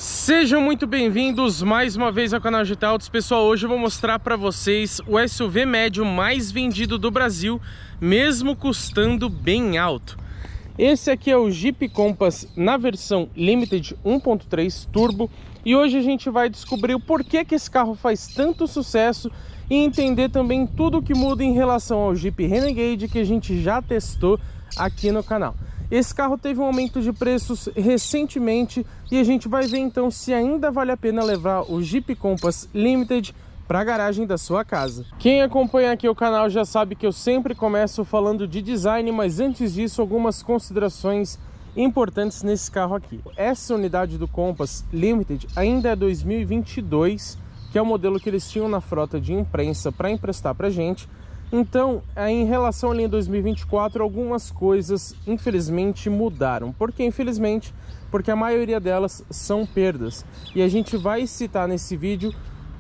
Sejam muito bem-vindos mais uma vez ao canal GT Autos. Pessoal, hoje eu vou mostrar para vocês o SUV médio mais vendido do Brasil, mesmo custando bem alto. Esse aqui é o Jeep Compass na versão Limited 1.3 Turbo e hoje a gente vai descobrir o porquê que esse carro faz tanto sucesso e entender também tudo o que muda em relação ao Jeep Renegade que a gente já testou aqui no canal. Esse carro teve um aumento de preços recentemente e a gente vai ver então se ainda vale a pena levar o Jeep Compass Limited para a garagem da sua casa. Quem acompanha aqui o canal já sabe que eu sempre começo falando de design, mas antes disso algumas considerações importantes nesse carro aqui. Essa unidade do Compass Limited ainda é 2022, que é o modelo que eles tinham na frota de imprensa para emprestar para gente. Então, em relação à linha 2024, algumas coisas infelizmente mudaram. Por que infelizmente? Porque a maioria delas são perdas. E a gente vai citar nesse vídeo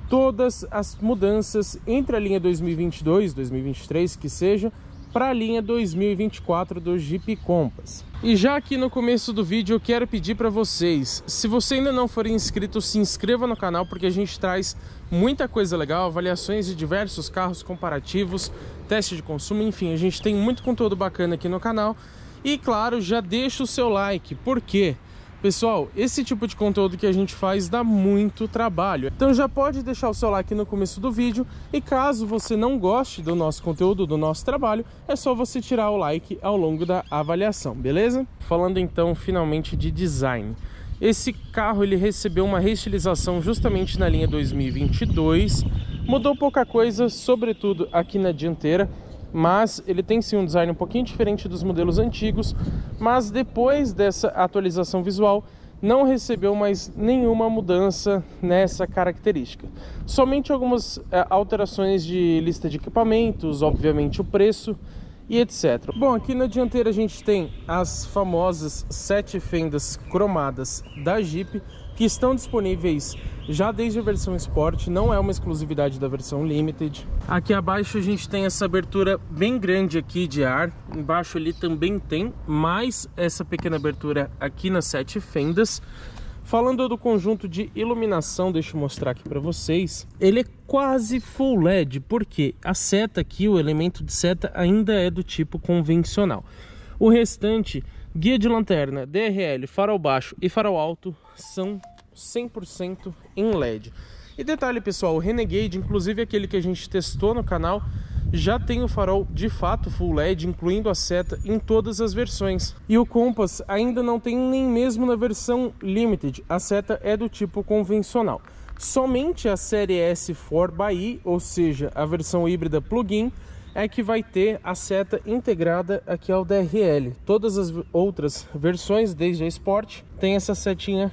todas as mudanças entre a linha 2022, 2023, que seja, para a linha 2024 do Jeep Compass. E já aqui no começo do vídeo eu quero pedir para vocês, se você ainda não for inscrito, se inscreva no canal, porque a gente traz muita coisa legal, avaliações de diversos carros comparativos, teste de consumo, enfim, a gente tem muito conteúdo bacana aqui no canal. E claro, já deixa o seu like, por quê? Pessoal, esse tipo de conteúdo que a gente faz dá muito trabalho. Então já pode deixar o seu like no começo do vídeo. E caso você não goste do nosso conteúdo, do nosso trabalho, é só você tirar o like ao longo da avaliação, beleza? Falando então finalmente de design. Esse carro ele recebeu uma reestilização justamente na linha 2022. Mudou pouca coisa, sobretudo aqui na dianteira. Mas ele tem sim um design um pouquinho diferente dos modelos antigos, mas depois dessa atualização visual não recebeu mais nenhuma mudança nessa característica. Somente algumas alterações de lista de equipamentos, obviamente o preço e etc. Bom, aqui na dianteira a gente tem as famosas 7 fendas cromadas da Jeep, que estão disponíveis já desde a versão Sport, não é uma exclusividade da versão Limited. Aqui abaixo a gente tem essa abertura bem grande aqui de ar, embaixo ali também tem mais essa pequena abertura aqui nas 7 fendas. Falando do conjunto de iluminação, deixa eu mostrar aqui para vocês, ele é quase full LED, porque a seta aqui, o elemento de seta ainda é do tipo convencional. O restante, guia de lanterna, DRL, farol baixo e farol alto são 100% em LED. E detalhe pessoal, o Renegade, inclusive aquele que a gente testou no canal, já tem o farol de fato full LED, incluindo a seta em todas as versões. E o Compass ainda não tem nem mesmo na versão Limited, a seta é do tipo convencional. Somente a série S 4xE, ou seja, a versão híbrida plug-in, é que vai ter a seta integrada aqui ao DRL. Todas as outras versões, desde a Sport, tem essa setinha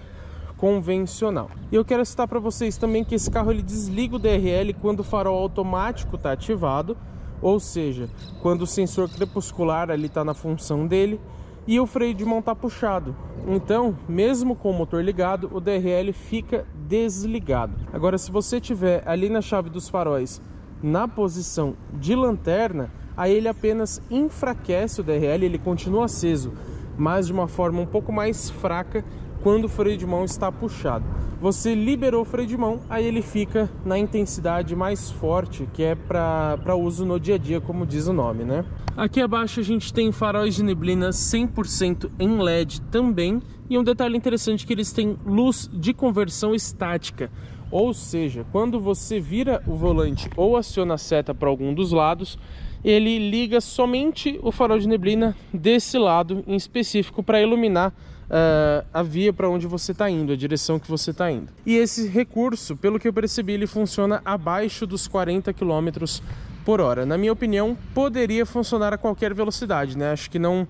convencional. E eu quero citar para vocês também que esse carro ele desliga o DRL quando o farol automático está ativado, ou seja, quando o sensor crepuscular ali está na função dele e o freio de mão está puxado. Então, mesmo com o motor ligado, o DRL fica desligado. Agora, se você tiver ali na chave dos faróis na posição de lanterna, aí ele apenas enfraquece o DRL, ele continua aceso, mas de uma forma um pouco mais fraca quando o freio de mão está puxado. Você liberou o freio de mão, aí ele fica na intensidade mais forte, que é para uso no dia a dia, como diz o nome, né? Aqui abaixo a gente tem faróis de neblina 100% em LED também, e um detalhe interessante é que eles têm luz de conversão estática. Ou seja, quando você vira o volante ou aciona a seta para algum dos lados, ele liga somente o farol de neblina desse lado em específico para iluminar a via para onde você está indo, a direção que você está indo. E esse recurso, pelo que eu percebi, ele funciona abaixo dos 40 km por hora. Na minha opinião, poderia funcionar a qualquer velocidade, né? Acho que não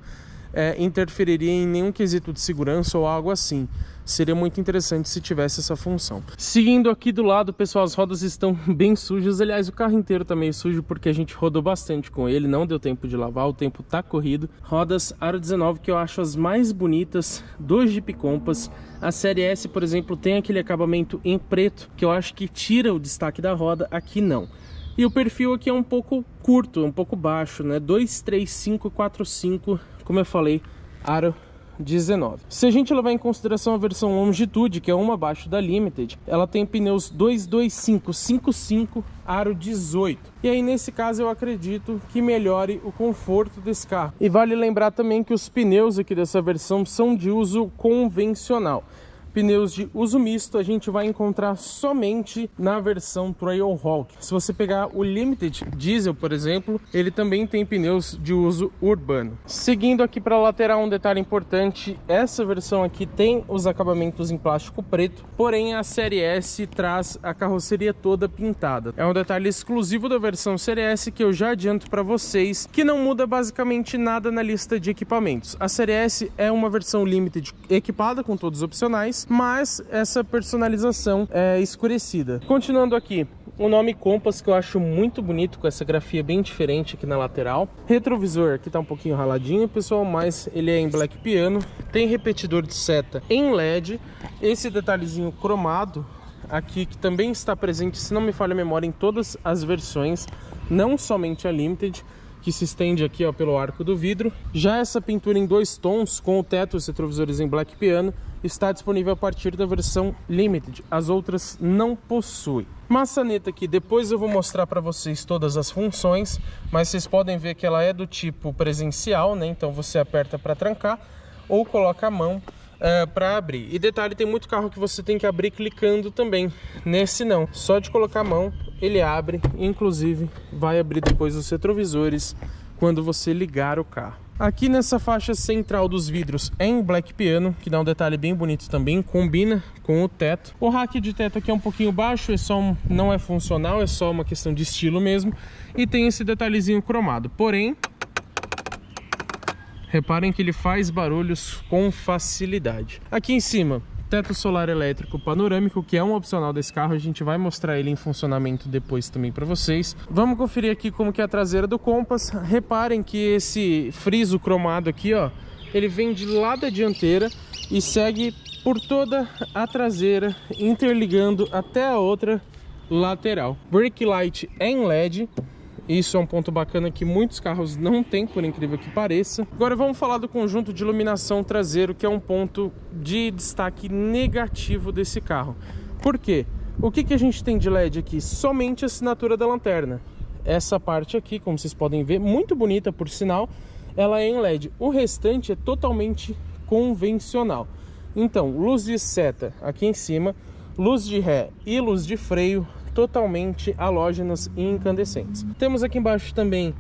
interferiria em nenhum quesito de segurança ou algo assim. Seria muito interessante se tivesse essa função. Seguindo aqui do lado, pessoal, as rodas estão bem sujas. Aliás, o carro inteiro tá meio sujo porque a gente rodou bastante com ele, não deu tempo de lavar, o tempo tá corrido. Rodas Aro 19, que eu acho as mais bonitas do Jeep Compass. A série S, por exemplo, tem aquele acabamento em preto, que eu acho que tira o destaque da roda, aqui não. E o perfil aqui é um pouco curto, um pouco baixo, né? 23545, como eu falei, aro 19. Se a gente levar em consideração a versão Longitude, que é uma abaixo da Limited, ela tem pneus 225 55 aro 18. E aí nesse caso eu acredito que melhore o conforto desse carro. E vale lembrar também que os pneus aqui dessa versão são de uso convencional. Pneus de uso misto a gente vai encontrar somente na versão Trailhawk. Se você pegar o Limited Diesel, por exemplo, ele também tem pneus de uso urbano. Seguindo aqui para a lateral, um detalhe importante, essa versão aqui tem os acabamentos em plástico preto, porém a Série S traz a carroceria toda pintada. É um detalhe exclusivo da versão Série S que eu já adianto para vocês, que não muda basicamente nada na lista de equipamentos. A Série S é uma versão Limited equipada com todos os opcionais, mas essa personalização é escurecida. Continuando aqui, o nome Compass, que eu acho muito bonito, com essa grafia bem diferente aqui na lateral. Retrovisor aqui tá um pouquinho raladinho, pessoal, mas ele é em black piano. Tem repetidor de seta em LED. Esse detalhezinho cromado aqui, que também está presente, se não me falha a memória, em todas as versões, não somente a Limited, que se estende aqui, ó, pelo arco do vidro. Já essa pintura em 2 tons, com o teto e os retrovisores em black piano, está disponível a partir da versão Limited. As outras não possuem. Maçaneta aqui, depois eu vou mostrar para vocês todas as funções, mas vocês podem ver que ela é do tipo presencial, né? Então você aperta para trancar ou coloca a mão para abrir. E detalhe, tem muito carro que você tem que abrir clicando também. Nesse não, só de colocar a mão ele abre, inclusive vai abrir depois os retrovisores quando você ligar o carro. Aqui nessa faixa central dos vidros é em black piano, que dá um detalhe bem bonito também, combina com o teto. O rack de teto aqui é um pouquinho baixo, não é funcional, é só uma questão de estilo mesmo. E tem esse detalhezinho cromado, porém, reparem que ele faz barulhos com facilidade. Aqui em cima, teto solar elétrico panorâmico, que é um opcional desse carro, a gente vai mostrar ele em funcionamento depois também para vocês. Vamos conferir aqui como que é a traseira do Compass. Reparem que esse friso cromado aqui, ó, ele vem de lá da dianteira e segue por toda a traseira, interligando até a outra lateral. Brake light é em LED. Isso é um ponto bacana que muitos carros não têm, por incrível que pareça. Agora vamos falar do conjunto de iluminação traseiro, que é um ponto de destaque negativo desse carro. Por quê? O que a gente tem de LED aqui? Somente a assinatura da lanterna. Essa parte aqui, como vocês podem ver, muito bonita por sinal, ela é em LED. O restante é totalmente convencional. Então, luz de seta aqui em cima, luz de ré e luz de freio totalmente halógenas e incandescentes. Temos aqui embaixo também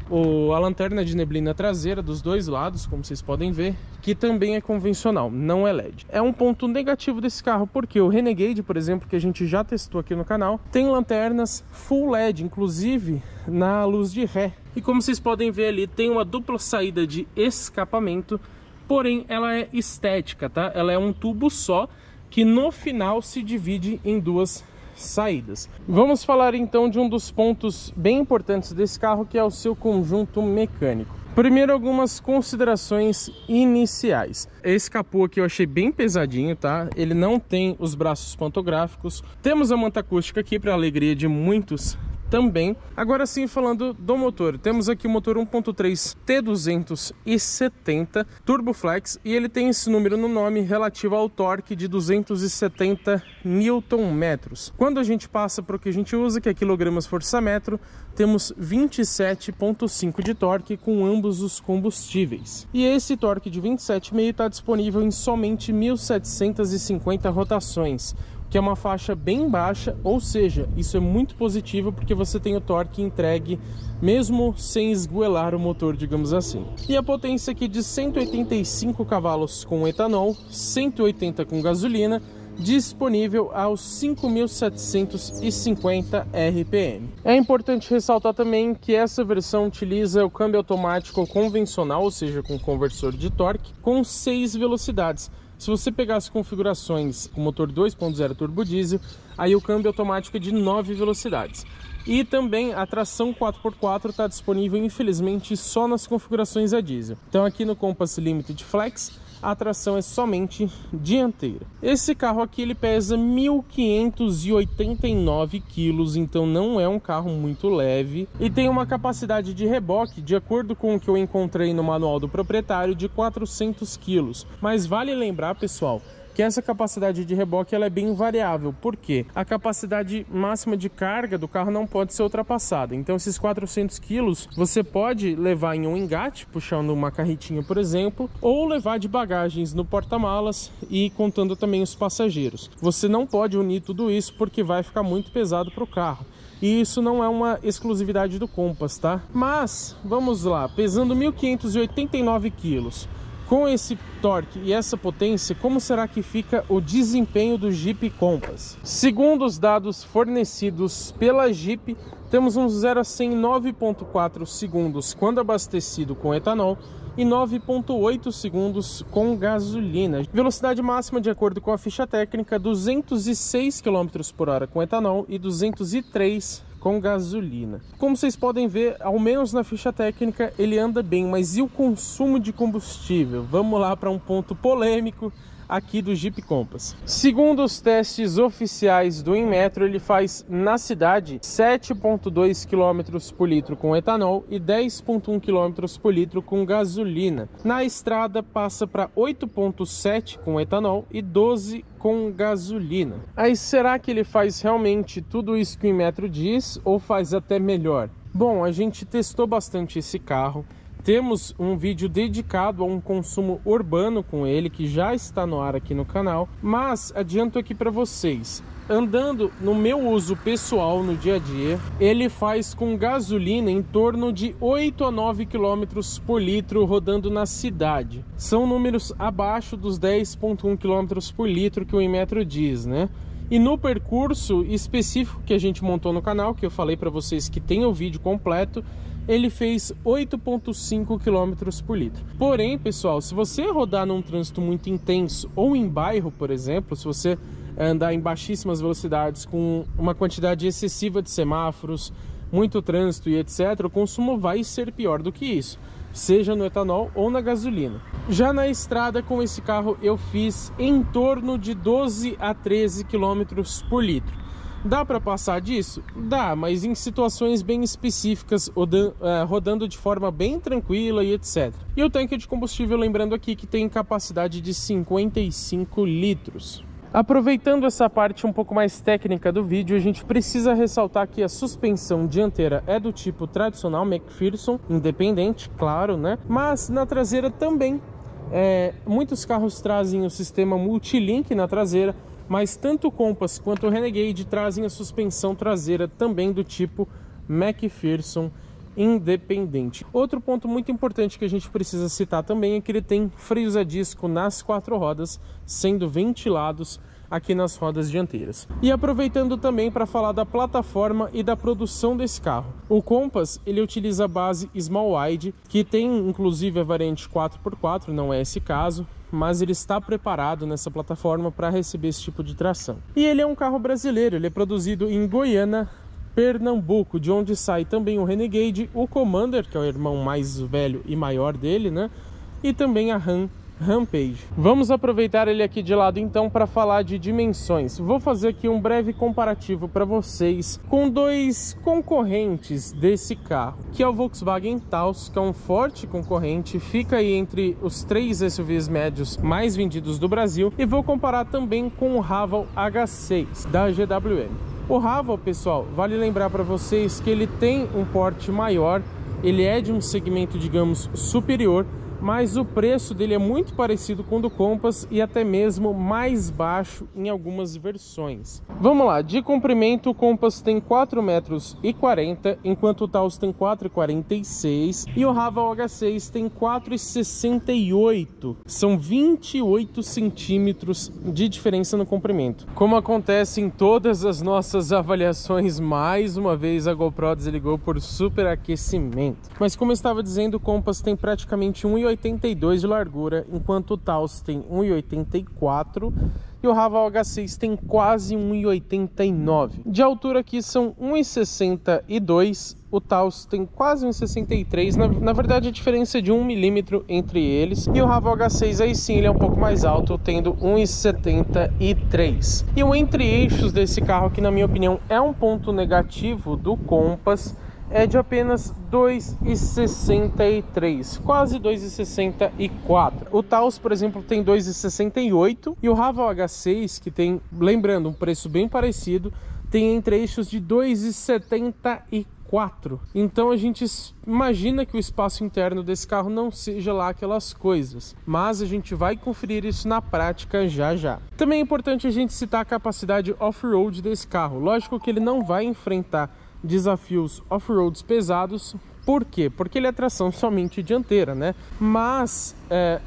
a lanterna de neblina traseira dos dois lados, como vocês podem ver, que também é convencional, não é LED. É um ponto negativo desse carro, porque o Renegade, por exemplo, que a gente já testou aqui no canal, tem lanternas full LED, inclusive na luz de ré. E como vocês podem ver ali, tem uma dupla saída de escapamento, porém ela é estética, tá? Ela é um tubo só, que no final se divide em duas saídas. Vamos falar então de um dos pontos bem importantes desse carro, que é o seu conjunto mecânico. Primeiro, algumas considerações iniciais. Esse capô aqui eu achei bem pesadinho, tá? Ele não tem os braços pantográficos. Temos a manta acústica aqui, para alegria de muitos também. Agora sim, falando do motor, temos aqui o motor 1.3 T270 Turbo Flex, e ele tem esse número no nome relativo ao torque de 270 Nm. Quando a gente passa para o que a gente usa, que é kg/metro, temos 27,5 de torque com ambos os combustíveis. E esse torque de 27,5 está disponível em somente 1.750 rotações, que é uma faixa bem baixa, ou seja, isso é muito positivo porque você tem o torque entregue mesmo sem esgoelar o motor, digamos assim. E a potência aqui de 185 cavalos com etanol, 180 com gasolina, disponível aos 5.750 RPM. É importante ressaltar também que essa versão utiliza o câmbio automático convencional, ou seja, com conversor de torque, com 6 velocidades. Se você pegar as configurações com motor 2.0 turbo diesel, aí o câmbio automático é de 9 velocidades. E também a tração 4x4 está disponível, infelizmente, só nas configurações a diesel. Então aqui no Compass Limited Flex, a tração é somente dianteira. Esse carro aqui ele pesa 1.589 quilos, então não é um carro muito leve e tem uma capacidade de reboque, de acordo com o que eu encontrei no manual do proprietário, de 400 quilos. Mas vale lembrar, pessoal, que essa capacidade de reboque ela é bem variável, porque a capacidade máxima de carga do carro não pode ser ultrapassada. Então esses 400 quilos você pode levar em um engate, puxando uma carretinha, por exemplo, ou levar de bagagens no porta-malas e contando também os passageiros. Você não pode unir tudo isso porque vai ficar muito pesado para o carro. E isso não é uma exclusividade do Compass, tá? Mas, vamos lá, pesando 1.589 quilos, com esse torque e essa potência, como será que fica o desempenho do Jeep Compass? Segundo os dados fornecidos pela Jeep, temos um 0 a 100 em 9.4 segundos quando abastecido com etanol e 9.8 segundos com gasolina. Velocidade máxima, de acordo com a ficha técnica, 206 km por hora com etanol e 203 com gasolina. Como vocês podem ver, ao menos na ficha técnica ele anda bem, mas e o consumo de combustível? Vamos lá para um ponto polêmico aqui do Jeep Compass. Segundo os testes oficiais do Inmetro, ele faz na cidade 7,2 km por litro com etanol e 10,1 km por litro com gasolina. Na estrada passa para 8,7 com etanol e 12 com gasolina. Aí será que ele faz realmente tudo isso que o Inmetro diz ou faz até melhor? Bom, a gente testou bastante esse carro. Temos um vídeo dedicado a um consumo urbano com ele, que já está no ar aqui no canal, mas adianto aqui para vocês, andando no meu uso pessoal no dia a dia, ele faz com gasolina em torno de 8 a 9 km por litro rodando na cidade. São números abaixo dos 10,1 km por litro que o Inmetro diz, né? E no percurso específico que a gente montou no canal, que eu falei para vocês que tem o vídeo completo, ele fez 8,5 km por litro. Porém, pessoal, se você rodar num trânsito muito intenso ou em bairro, por exemplo, se você andar em baixíssimas velocidades com uma quantidade excessiva de semáforos, muito trânsito e etc., o consumo vai ser pior do que isso, seja no etanol ou na gasolina. Já na estrada com esse carro eu fiz em torno de 12 a 13 km por litro. Dá para passar disso? Dá, mas em situações bem específicas, rodando de forma bem tranquila e etc. E o tanque de combustível, lembrando aqui que tem capacidade de 55 litros. Aproveitando essa parte um pouco mais técnica do vídeo, a gente precisa ressaltar que a suspensão dianteira é do tipo tradicional McPherson, independente, claro, né? Mas na traseira também. Muitos carros trazem o sistema Multilink na traseira, mas tanto o Compass quanto o Renegade trazem a suspensão traseira também do tipo McPherson independente. Outro ponto muito importante que a gente precisa citar também é que ele tem freios a disco nas 4 rodas, sendo ventilados aqui nas rodas dianteiras. E aproveitando também para falar da plataforma e da produção desse carro. O Compass, ele utiliza a base Small Wide, que tem inclusive a variante 4x4, não é esse caso, mas ele está preparado nessa plataforma para receber esse tipo de tração. E ele é um carro brasileiro, ele é produzido em Goiânia, Pernambuco, de onde sai também o Renegade, o Commander, que é o irmão mais velho e maior dele, né? E também a Rampage. Vamos aproveitar ele aqui de lado então para falar de dimensões. Vou fazer aqui um breve comparativo para vocês com dois concorrentes desse carro, que é o Volkswagen Taos, que é um forte concorrente, fica aí entre os 3 SUVs médios mais vendidos do Brasil, e vou comparar também com o Haval H6 da GWM. O Haval, pessoal, vale lembrar para vocês que ele tem um porte maior, ele é de um segmento, digamos, superior, mas o preço dele é muito parecido com o do Compass e até mesmo mais baixo em algumas versões. Vamos lá, de comprimento o Compass tem 4,40 metros, enquanto o Taos tem 4,46 e o Haval H6 tem 4,68. São 28 centímetros de diferença no comprimento. Como acontece em todas as nossas avaliações, mais uma vez a GoPro desligou por superaquecimento. Mas como eu estava dizendo, o Compass tem praticamente 1,80 1,82 de largura, enquanto o Taos tem 1,84 e o Haval H6 tem quase 1,89. De altura aqui são 1,62, o Taos tem quase 1,63, na verdade a diferença é de 1 milímetro entre eles, e o Haval H6 aí sim ele é um pouco mais alto, tendo 1,73. E o entre-eixos desse carro aqui, na minha opinião, é um ponto negativo do Compass, é de apenas 2,63, quase 2,64. O Taos, por exemplo, tem 2,68 e o Haval H6, que tem, lembrando, um preço bem parecido, tem entre-eixos de 2,74. Então a gente imagina que o espaço interno desse carro não seja lá aquelas coisas, mas a gente vai conferir isso na prática já já. Também é importante a gente citar a capacidade off-road desse carro. Lógico que ele não vai enfrentar desafios off-roads pesados. Por quê? Porque ele é tração somente dianteira, né? Mas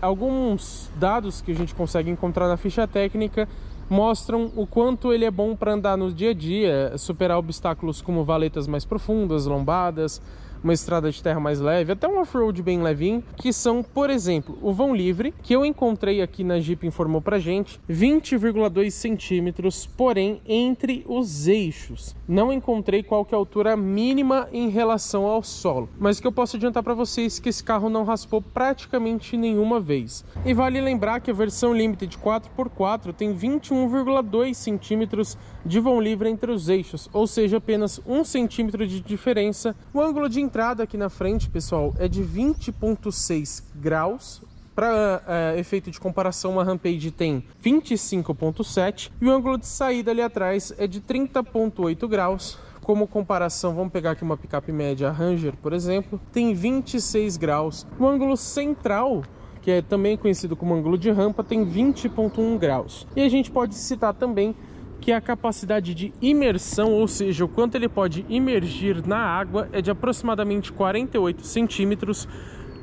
alguns dados que a gente consegue encontrar na ficha técnica mostram o quanto ele é bom para andar no dia a dia, superar obstáculos como valetas mais profundas, lombadas, uma estrada de terra mais leve, até um off-road bem levinho, que são, por exemplo, o vão livre, que eu encontrei aqui na Jeep, informou pra gente, 20,2 centímetros, porém, entre os eixos. Não encontrei qual que é a altura mínima em relação ao solo, mas o que eu posso adiantar para vocês é que esse carro não raspou praticamente nenhuma vez. E vale lembrar que a versão Limited 4x4 tem 21,2 centímetros de vão livre entre os eixos, ou seja, apenas 1 centímetro de diferença. O ângulo de entrada aqui na frente, pessoal, é de 20,6 graus. Para efeito de comparação, uma Rampage tem 25,7 e o ângulo de saída ali atrás é de 30,8 graus. Como comparação, vamos pegar aqui uma picape média Ranger, por exemplo, tem 26 graus. O ângulo central, que é também conhecido como ângulo de rampa, tem 20,1 graus. E a gente pode citar também que a capacidade de imersão, ou seja, o quanto ele pode imergir na água, é de aproximadamente 48 centímetros,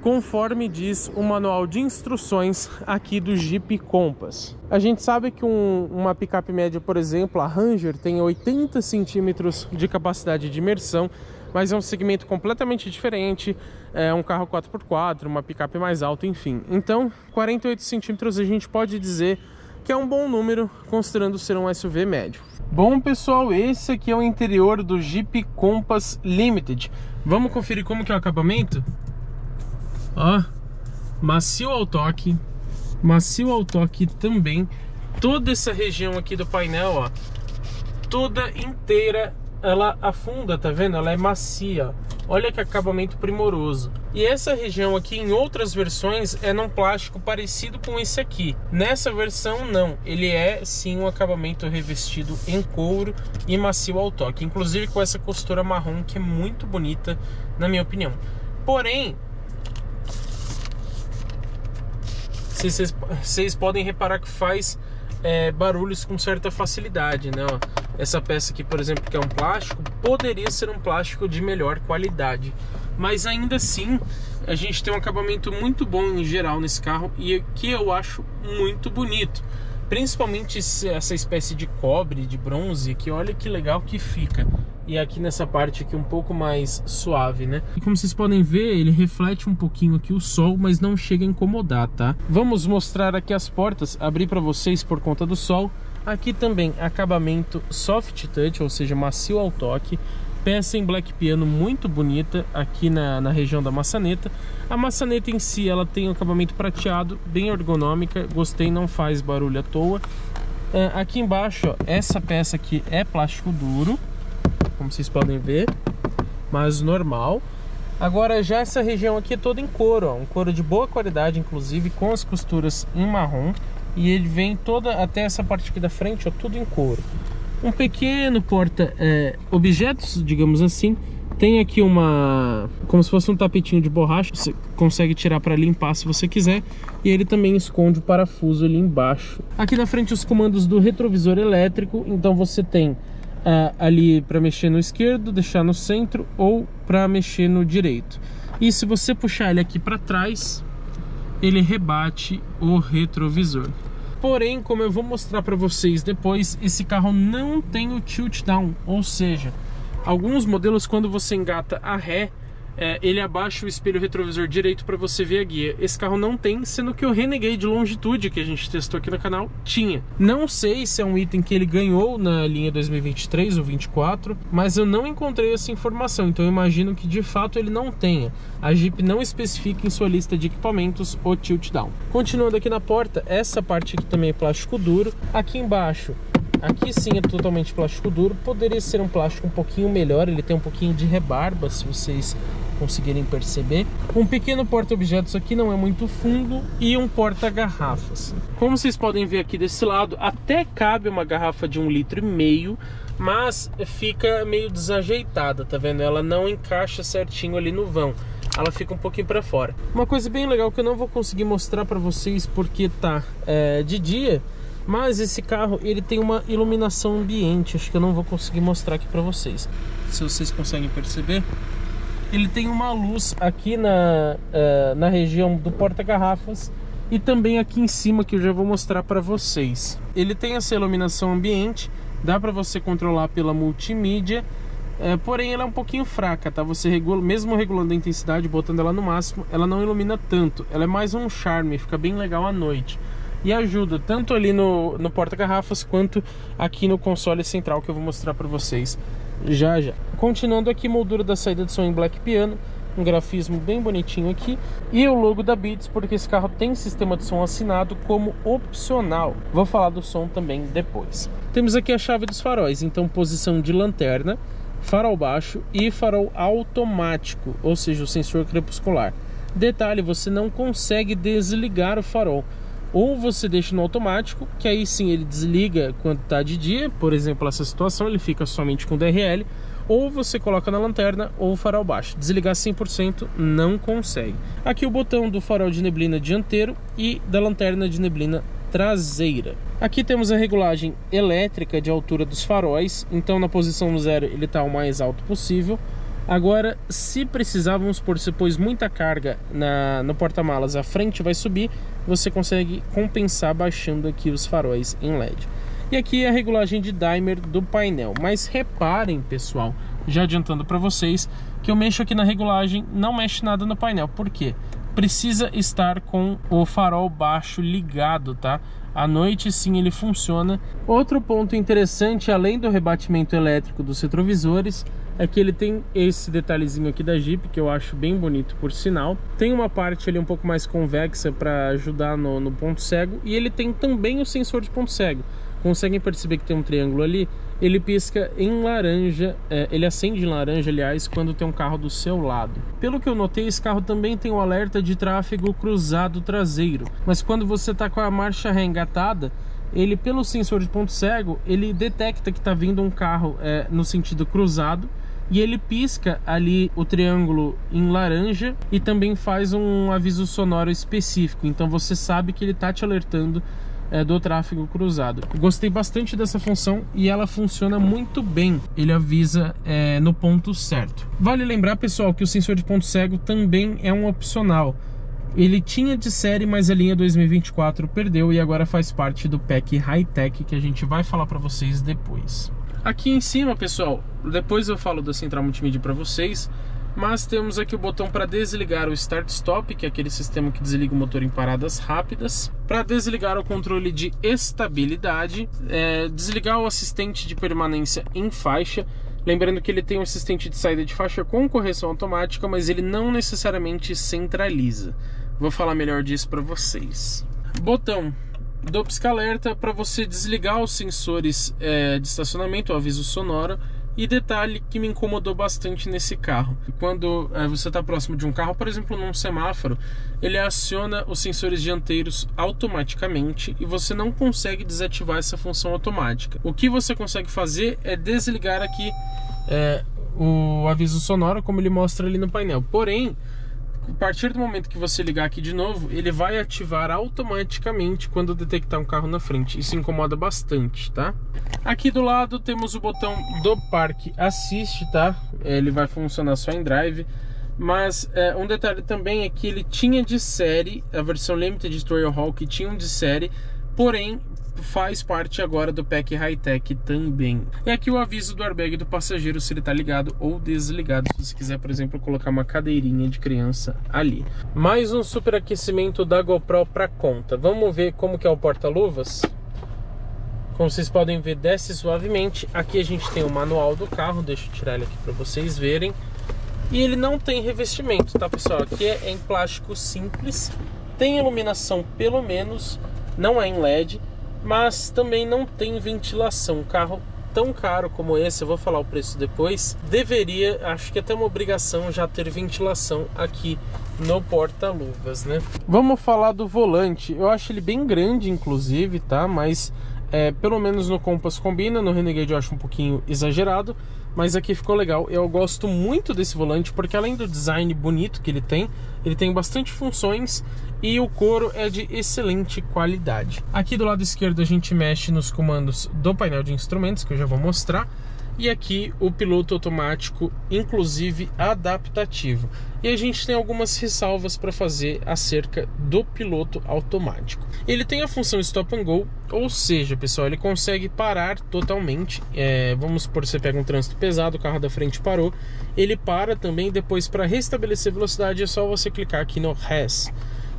conforme diz o manual de instruções aqui do Jeep Compass. A gente sabe que uma picape média, por exemplo, a Ranger, tem 80 centímetros de capacidade de imersão, mas é um segmento completamente diferente, é um carro 4x4, uma picape mais alta, enfim. Então, 48 centímetros a gente pode dizer que é um bom número, considerando ser um SUV médio. Bom, pessoal, esse aqui é o interior do Jeep Compass Limited. Vamos conferir como que é o acabamento? Ó, macio ao toque também. Toda essa região aqui do painel, ó, toda inteira, ela afunda, tá vendo? Ela é macia. Olha que acabamento primoroso. E essa região aqui, em outras versões, é num plástico parecido com esse aqui. Nessa versão, não. Ele é, sim, um acabamento revestido em couro e macio ao toque. Inclusive com essa costura marrom, que é muito bonita, na minha opinião. Porém, vocês podem reparar que faz barulhos com certa facilidade, né? Ó, essa peça aqui, por exemplo, que é um plástico, poderia ser um plástico de melhor qualidade, mas ainda assim a gente tem um acabamento muito bom em geral nesse carro, e que eu acho muito bonito, principalmente essa espécie de cobre, de bronze, que olha que legal que fica. E aqui nessa parte aqui um pouco mais suave, né? E como vocês podem ver, ele reflete um pouquinho aqui o sol, mas não chega a incomodar, tá? Vamos mostrar aqui as portas, abrir para vocês por conta do sol. Aqui também acabamento soft touch, ou seja, macio ao toque. Peça em black piano muito bonita aqui na região da maçaneta. A maçaneta em si, ela tem um acabamento prateado, bem ergonômica. Gostei, não faz barulho à toa. Aqui embaixo, ó, essa peça aqui é plástico duro, como vocês podem ver, mas normal. Agora já essa região aqui é toda em couro, ó, um couro de boa qualidade, inclusive com as costuras em marrom, e ele vem toda até essa parte aqui da frente, ó, tudo em couro. Um pequeno porta objetos, digamos assim. Tem aqui como se fosse um tapetinho de borracha, você consegue tirar para limpar se você quiser, e ele também esconde o parafuso ali embaixo. Aqui na frente os comandos do retrovisor elétrico, então você tem ali para mexer no esquerdo, deixar no centro, ou para mexer no direito. E se você puxar ele aqui para trás, ele rebate o retrovisor. Porém, como eu vou mostrar para vocês depois, esse carro não tem o tilt down, ou seja, alguns modelos, quando você engata a ré, ele abaixa o espelho retrovisor direito para você ver a guia. Esse carro não tem, sendo que o Renegade Longitude, que a gente testou aqui no canal, tinha. Não sei se é um item que ele ganhou na linha 2023 ou 24, mas eu não encontrei essa informação, então eu imagino que de fato ele não tenha. A Jeep não especifica em sua lista de equipamentos o tilt down. Continuando aqui na porta, essa parte aqui também é plástico duro. Aqui embaixo, aqui sim é totalmente plástico duro. Poderia ser um plástico um pouquinho melhor, ele tem um pouquinho de rebarba, se vocês conseguirem perceber. Um pequeno porta-objetos aqui, não é muito fundo, e um porta-garrafas. Como vocês podem ver aqui desse lado, até cabe uma garrafa de 1,5 litro, mas fica meio desajeitada, tá vendo? Ela não encaixa certinho ali no vão, ela fica um pouquinho para fora. Uma coisa bem legal que eu não vou conseguir mostrar para vocês porque tá de dia, mas esse carro ele tem uma iluminação ambiente, acho que eu não vou conseguir mostrar aqui para vocês. Se vocês conseguem perceber, ele tem uma luz aqui na região do porta-garrafas e também aqui em cima, que eu já vou mostrar para vocês. Ele tem essa iluminação ambiente, dá para você controlar pela multimídia, porém ela é um pouquinho fraca, tá? Você regula, mesmo regulando a intensidade, botando ela no máximo, ela não ilumina tanto. Ela é mais um charme, fica bem legal à noite. E ajuda tanto ali no porta-garrafas quanto aqui no console central, que eu vou mostrar para vocês já. Continuando aqui, moldura da saída de som em black piano, um grafismo bem bonitinho aqui, e o logo da Beats, porque esse carro tem sistema de som assinado como opcional. Vou falar do som também depois. Temos aqui a chave dos faróis, então posição de lanterna, farol baixo e farol automático, ou seja, o sensor crepuscular. Detalhe, você não consegue desligar o farol. Ou você deixa no automático, que aí sim ele desliga quando está de dia, por exemplo, essa situação ele fica somente com DRL, ou você coloca na lanterna ou farol baixo. Desligar 100% não consegue. Aqui o botão do farol de neblina dianteiro e da lanterna de neblina traseira. Aqui temos a regulagem elétrica de altura dos faróis, então na posição 0 ele está o mais alto possível. Agora, se precisar, vamos supor, você pôs muita carga no porta-malas, a frente vai subir, você consegue compensar baixando aqui os faróis em LED. E aqui é a regulagem de dimmer do painel. Mas reparem, pessoal, já adiantando para vocês, que eu mexo aqui na regulagem, não mexe nada no painel. Por quê? Precisa estar com o farol baixo ligado, tá? À noite sim ele funciona. Outro ponto interessante, além do rebatimento elétrico dos retrovisores, é que ele tem esse detalhezinho aqui da Jeep, que eu acho bem bonito por sinal. Tem uma parte ali um pouco mais convexa para ajudar no ponto cego, e ele tem também o sensor de ponto cego. Conseguem perceber que tem um triângulo ali? Ele pisca em laranja, ele acende em laranja, aliás, quando tem um carro do seu lado. Pelo que eu notei, esse carro também tem um alerta de tráfego cruzado traseiro, mas quando você está com a marcha ré engatada, ele, pelo sensor de ponto cego, ele detecta que está vindo um carro no sentido cruzado, e ele pisca ali o triângulo em laranja e também faz um aviso sonoro específico, então você sabe que ele está te alertando do tráfego cruzado. Gostei bastante dessa função e ela funciona muito bem. Ele avisa no ponto certo. Vale lembrar, pessoal, que o sensor de ponto cego também é um opcional. Ele tinha de série, mas a linha 2024 perdeu e agora faz parte do pack high-tech, que a gente vai falar para vocês depois. Aqui em cima, pessoal, depois eu falo da central multimídia para vocês, mas temos aqui o botão para desligar o Start-Stop, que é aquele sistema que desliga o motor em paradas rápidas, para desligar o controle de estabilidade, desligar o assistente de permanência em faixa. Lembrando que ele tem um assistente de saída de faixa com correção automática, mas ele não necessariamente centraliza. Vou falar melhor disso para vocês. Botão do pisca-alerta para você desligar os sensores de estacionamento, o aviso sonoro. E detalhe que me incomodou bastante nesse carro: quando você está próximo de um carro, por exemplo num semáforo, ele aciona os sensores dianteiros automaticamente e você não consegue desativar essa função automática. O que você consegue fazer é desligar aqui o aviso sonoro, como ele mostra ali no painel. Porém, a partir do momento que você ligar aqui de novo, ele vai ativar automaticamente quando detectar um carro na frente. Isso incomoda bastante, tá? Aqui do lado temos o botão do Park Assist, tá? Ele vai funcionar só em drive. Mas um detalhe também é que ele tinha de série, a versão Limited Trailhawk tinha um de série, porém, faz parte agora do pack high-tech também. E aqui o aviso do airbag do passageiro, se ele está ligado ou desligado, se você quiser, por exemplo, colocar uma cadeirinha de criança ali. Mais um superaquecimento da GoPro para conta. Vamos ver como que é o porta-luvas? Como vocês podem ver, desce suavemente. Aqui a gente tem o manual do carro, deixa eu tirar ele aqui para vocês verem. E ele não tem revestimento, tá, pessoal? Aqui é em plástico simples, tem iluminação pelo menos, não é em LED, mas também não tem ventilação. Um carro tão caro como esse, eu vou falar o preço depois, deveria, acho que até uma obrigação já ter ventilação aqui no porta-luvas, né? Vamos falar do volante. Eu acho ele bem grande, inclusive, tá? Mas pelo menos no Compass combina, no Renegade eu acho um pouquinho exagerado, mas aqui ficou legal. Eu gosto muito desse volante porque, além do design bonito que ele tem bastante funções e o couro é de excelente qualidade. Aqui do lado esquerdo a gente mexe nos comandos do painel de instrumentos, que eu já vou mostrar. E aqui o piloto automático, inclusive adaptativo. E a gente tem algumas ressalvas para fazer acerca do piloto automático. Ele tem a função Stop and Go, ou seja, pessoal, ele consegue parar totalmente. Vamos supor que você pega um trânsito pesado, o carro da frente parou. Ele para também. Depois, para restabelecer velocidade, é só você clicar aqui no Res.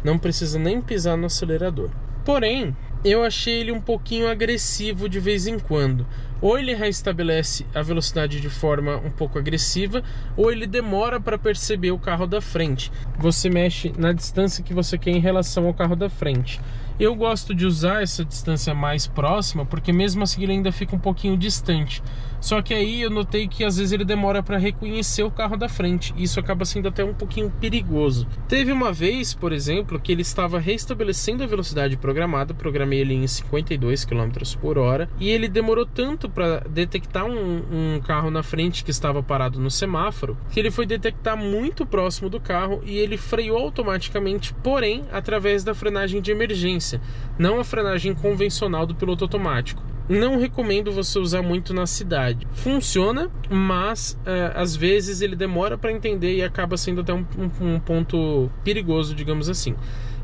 Não precisa nem pisar no acelerador. Porém, eu achei ele um pouquinho agressivo de vez em quando. Ou ele restabelece a velocidade de forma um pouco agressiva, ou ele demora para perceber o carro da frente. Você mexe na distância que você quer em relação ao carro da frente. Eu gosto de usar essa distância mais próxima, porque mesmo assim ele ainda fica um pouquinho distante. Só que aí eu notei que às vezes ele demora para reconhecer o carro da frente. Isso acaba sendo até um pouquinho perigoso. Teve uma vez, por exemplo, que ele estava restabelecendo a velocidade programada. Programei ele em 52 km por hora. E ele demorou tanto para detectar um carro na frente que estava parado no semáforo, que ele foi detectar muito próximo do carro e ele freou automaticamente, porém através da frenagem de emergência, não a frenagem convencional do piloto automático. Não recomendo você usar muito na cidade. Funciona, mas às vezes ele demora para entender e acaba sendo até um ponto perigoso, digamos assim.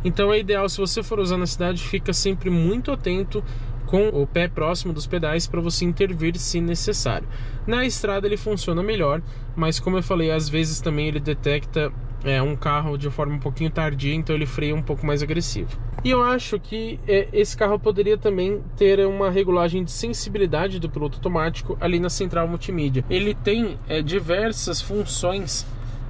Então é ideal, se você for usar na cidade, fica sempre muito atento com o pé próximo dos pedais para você intervir se necessário. Na estrada ele funciona melhor, mas como eu falei, às vezes também ele detecta um carro de forma um pouquinho tardia, então ele freia um pouco mais agressivo. E eu acho que esse carro poderia também ter uma regulagem de sensibilidade do piloto automático ali na central multimídia. Ele tem diversas funções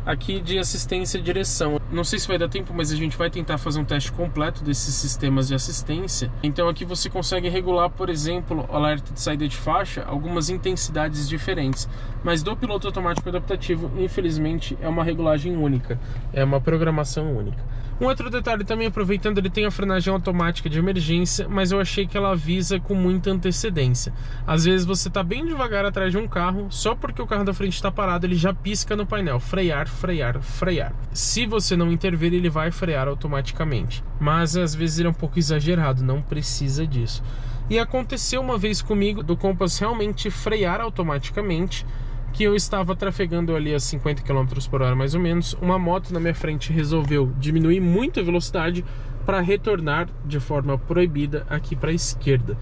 aqui de assistência e direção. Não sei se vai dar tempo, mas a gente vai tentar fazer um teste completo desses sistemas de assistência. Então aqui você consegue regular, por exemplo, o alerta de saída de faixa, algumas intensidades diferentes. Mas do piloto automático adaptativo, infelizmente, é uma regulagem única, é uma programação única. Um outro detalhe também, aproveitando, ele tem a frenagem automática de emergência, mas eu achei que ela avisa com muita antecedência. Às vezes você está bem devagar atrás de um carro, só porque o carro da frente está parado, ele já pisca no painel, frear, frear, frear. Se você não intervir, ele vai frear automaticamente. Mas às vezes ele é um pouco exagerado, não precisa disso. E aconteceu uma vez comigo do Compass realmente frear automaticamente, que eu estava trafegando ali a 50 km por hora mais ou menos. Uma moto na minha frente resolveu diminuir muito a velocidade para retornar de forma proibida aqui para a esquerda.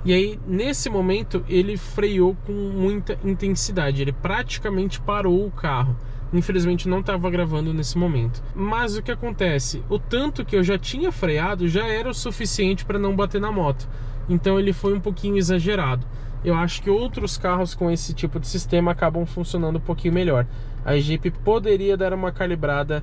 E aí, nesse momento, ele freou com muita intensidade. Ele praticamente parou o carro. Infelizmente não estava gravando nesse momento. Mas o que acontece? O tanto que eu já tinha freado já era o suficiente para não bater na moto. Então ele foi um pouquinho exagerado. Eu acho que outros carros com esse tipo de sistema acabam funcionando um pouquinho melhor. A Jeep poderia dar uma calibrada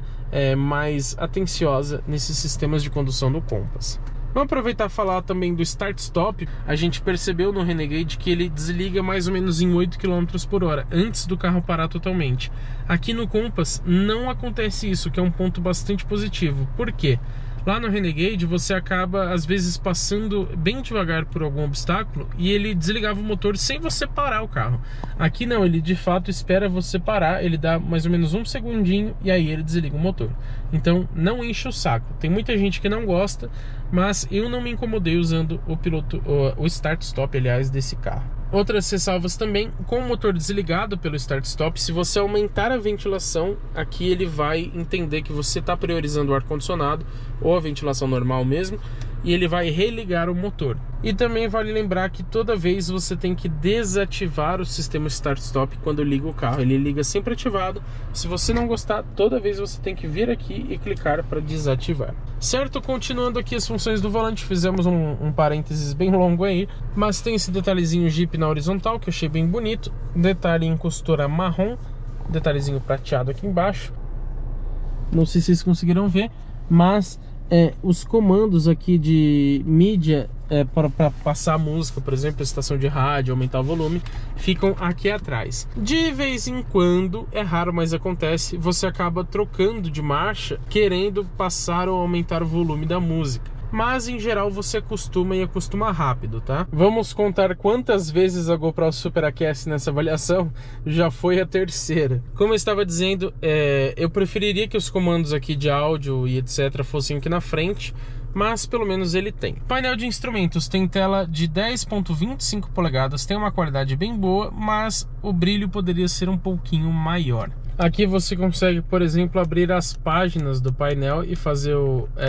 mais atenciosa nesses sistemas de condução do Compass. Vamos aproveitar e falar também do Start-Stop. A gente percebeu no Renegade que ele desliga mais ou menos em 8 km por hora, antes do carro parar totalmente. Aqui no Compass não acontece isso, que é um ponto bastante positivo. Por quê? Lá no Renegade você acaba às vezes passando bem devagar por algum obstáculo e ele desligava o motor sem você parar o carro. Aqui não, ele de fato espera você parar, ele dá mais ou menos um segundinho e aí ele desliga o motor. Então não enche o saco. Tem muita gente que não gosta, mas eu não me incomodei usando o Start-Stop, aliás, desse carro. Outras ressalvas também, com o motor desligado pelo Start-Stop, se você aumentar a ventilação, aqui ele vai entender que você está priorizando o ar-condicionado ou a ventilação normal mesmo, e ele vai religar o motor. E também vale lembrar que toda vez você tem que desativar o sistema Start-Stop quando liga o carro. Ele liga sempre ativado. Se você não gostar, toda vez você tem que vir aqui e clicar para desativar. Certo? Continuando aqui as funções do volante, fizemos um parênteses bem longo aí, mas tem esse detalhezinho Jeep na horizontal que eu achei bem bonito, detalhe em costura marrom, detalhezinho prateado aqui embaixo. Não sei se vocês conseguiram ver, mas os comandos aqui de mídia para passar a música, por exemplo, a estação de rádio, aumentar o volume, ficam aqui atrás. De vez em quando, é raro, mas acontece, você acaba trocando de marcha, querendo passar ou aumentar o volume da música. Mas em geral você acostuma e acostuma rápido, tá? Vamos contar quantas vezes a GoPro superaquece nessa avaliação. Já foi a terceira. Como eu estava dizendo, eu preferiria que os comandos aqui de áudio e etc fossem aqui na frente, mas pelo menos ele tem. Painel de instrumentos tem tela de 10.25 polegadas, tem uma qualidade bem boa, mas o brilho poderia ser um pouquinho maior. Aqui você consegue, por exemplo, abrir as páginas do painel e fazer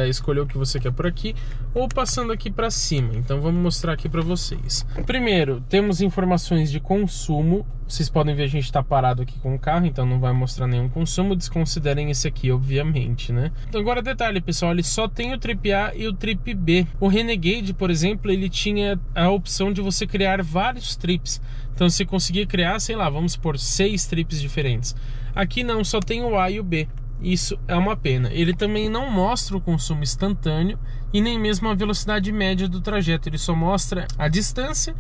escolher o que você quer por aqui, ou passando aqui para cima. Então vamos mostrar aqui para vocês. Primeiro, temos informações de consumo. Vocês podem ver, a gente está parado aqui com o carro, então não vai mostrar nenhum consumo. Desconsiderem esse aqui, obviamente, né? Então, agora detalhe, pessoal, ele só tem o Trip A e o Trip B. O Renegade, por exemplo, ele tinha a opção de você criar vários trips. Então você conseguia criar, sei lá, vamos supor, 6 trips diferentes. Aqui não, só tem o A e o B. Isso é uma pena. Ele também não mostra o consumo instantâneo e nem mesmo a velocidade média do trajeto. Ele só mostra a distância,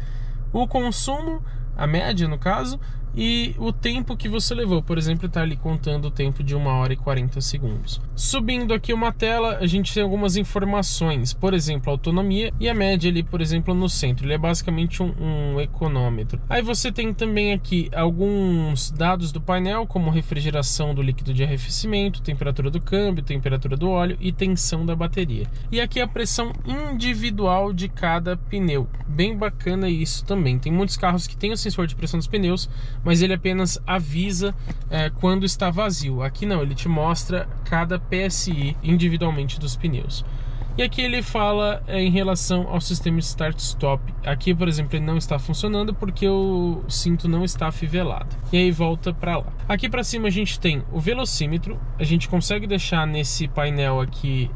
o consumo, a média no caso, e o tempo que você levou. Por exemplo, está ali contando o tempo de 1 hora e 40 segundos. Subindo aqui uma tela, a gente tem algumas informações. Por exemplo, a autonomia e a média ali, por exemplo, no centro. Ele é basicamente um econômetro. Aí você tem também aqui alguns dados do painel, como refrigeração do líquido de arrefecimento, temperatura do câmbio, temperatura do óleo e tensão da bateria. E aqui a pressão individual de cada pneu. Bem bacana isso também. Tem muitos carros que têm o sensor de pressão dos pneus, mas ele apenas avisa quando está vazio. Aqui não, ele te mostra cada PSI individualmente dos pneus. E aqui ele fala em relação ao sistema Start-Stop. Aqui, por exemplo, ele não está funcionando porque o cinto não está afivelado. E aí volta para lá. Aqui para cima a gente tem o velocímetro. A gente consegue deixar nesse painel aqui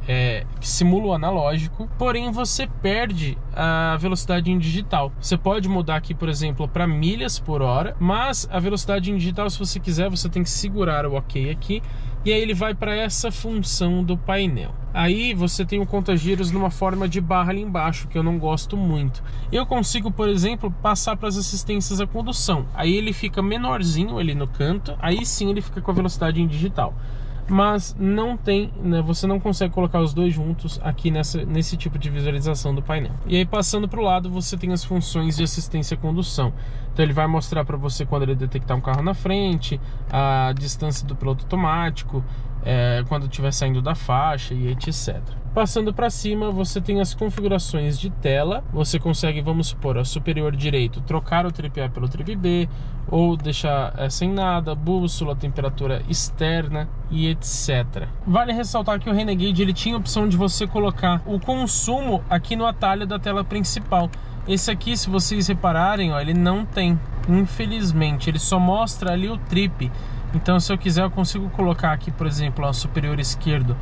que simula o analógico. Porém, você perde a velocidade em digital. Você pode mudar aqui, por exemplo, para milhas por hora. Mas a velocidade em digital, se você quiser, você tem que segurar o OK aqui. E aí ele vai para essa função do painel. Aí você tem o conta-giros numa forma de barra ali embaixo, que eu não gosto muito. Eu consigo, por exemplo, passar para as assistências à condução. Aí ele fica menorzinho ali no canto, aí sim ele fica com a velocidade em digital. Mas não tem, né, você não consegue colocar os dois juntos aqui nesse tipo de visualização do painel. E aí passando para o lado você tem as funções de assistência à condução. Então ele vai mostrar para você quando ele detectar um carro na frente, a distância do piloto automático, quando estiver saindo da faixa e etc. Passando para cima você tem as configurações de tela. Você consegue, vamos supor, a superior direito, trocar o Trip A pelo Trip B, ou deixar sem nada, bússola, temperatura externa e etc. Vale ressaltar que o Renegade ele tinha a opção de você colocar o consumo aqui no atalho da tela principal. Esse aqui, se vocês repararem, ó, ele não tem, infelizmente. Ele só mostra ali o trip. Então, se eu quiser, eu consigo colocar aqui, por exemplo, ó, superior esquerdo,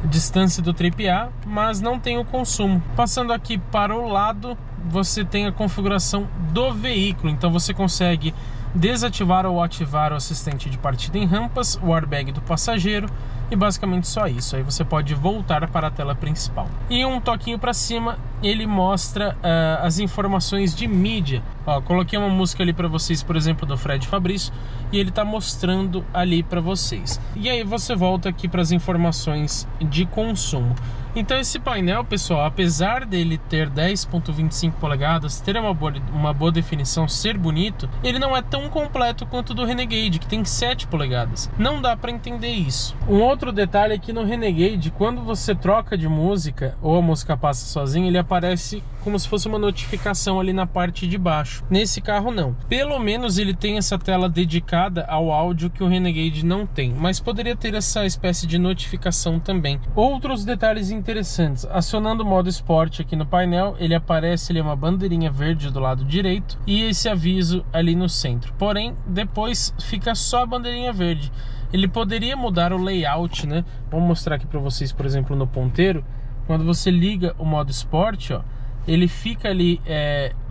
distância do Trip A, mas não tem o consumo. Passando aqui para o lado, você tem a configuração do veículo. Então, você consegue desativar ou ativar o assistente de partida em rampas, o airbag do passageiro e basicamente só isso. Aí você pode voltar para a tela principal. E um toquinho para cima, ele mostra as informações de mídia. Ó, coloquei uma música ali para vocês, por exemplo, do Fred Fabrício, e ele está mostrando ali para vocês. E aí você volta aqui para as informações de consumo. Então esse painel, pessoal, apesar dele ter 10.25 polegadas, ter uma boa definição, ser bonito, ele não é tão completo quanto o do Renegade, que tem 7 polegadas. Não dá para entender isso. Um outro detalhe é que no Renegade, quando você troca de música, ou a música passa sozinha, ele aparece como se fosse uma notificação ali na parte de baixo. Nesse carro não. Pelo menos ele tem essa tela dedicada ao áudio que o Renegade não tem, mas poderia ter essa espécie de notificação também. Outros detalhes interessantes interessantes. Acionando o modo esporte aqui no painel, ele aparece ali uma bandeirinha verde do lado direito e esse aviso ali no centro. Porém, depois fica só a bandeirinha verde. Ele poderia mudar o layout, né? Vou mostrar aqui para vocês, por exemplo, no ponteiro. Quando você liga o modo esporte, ó, ele fica ali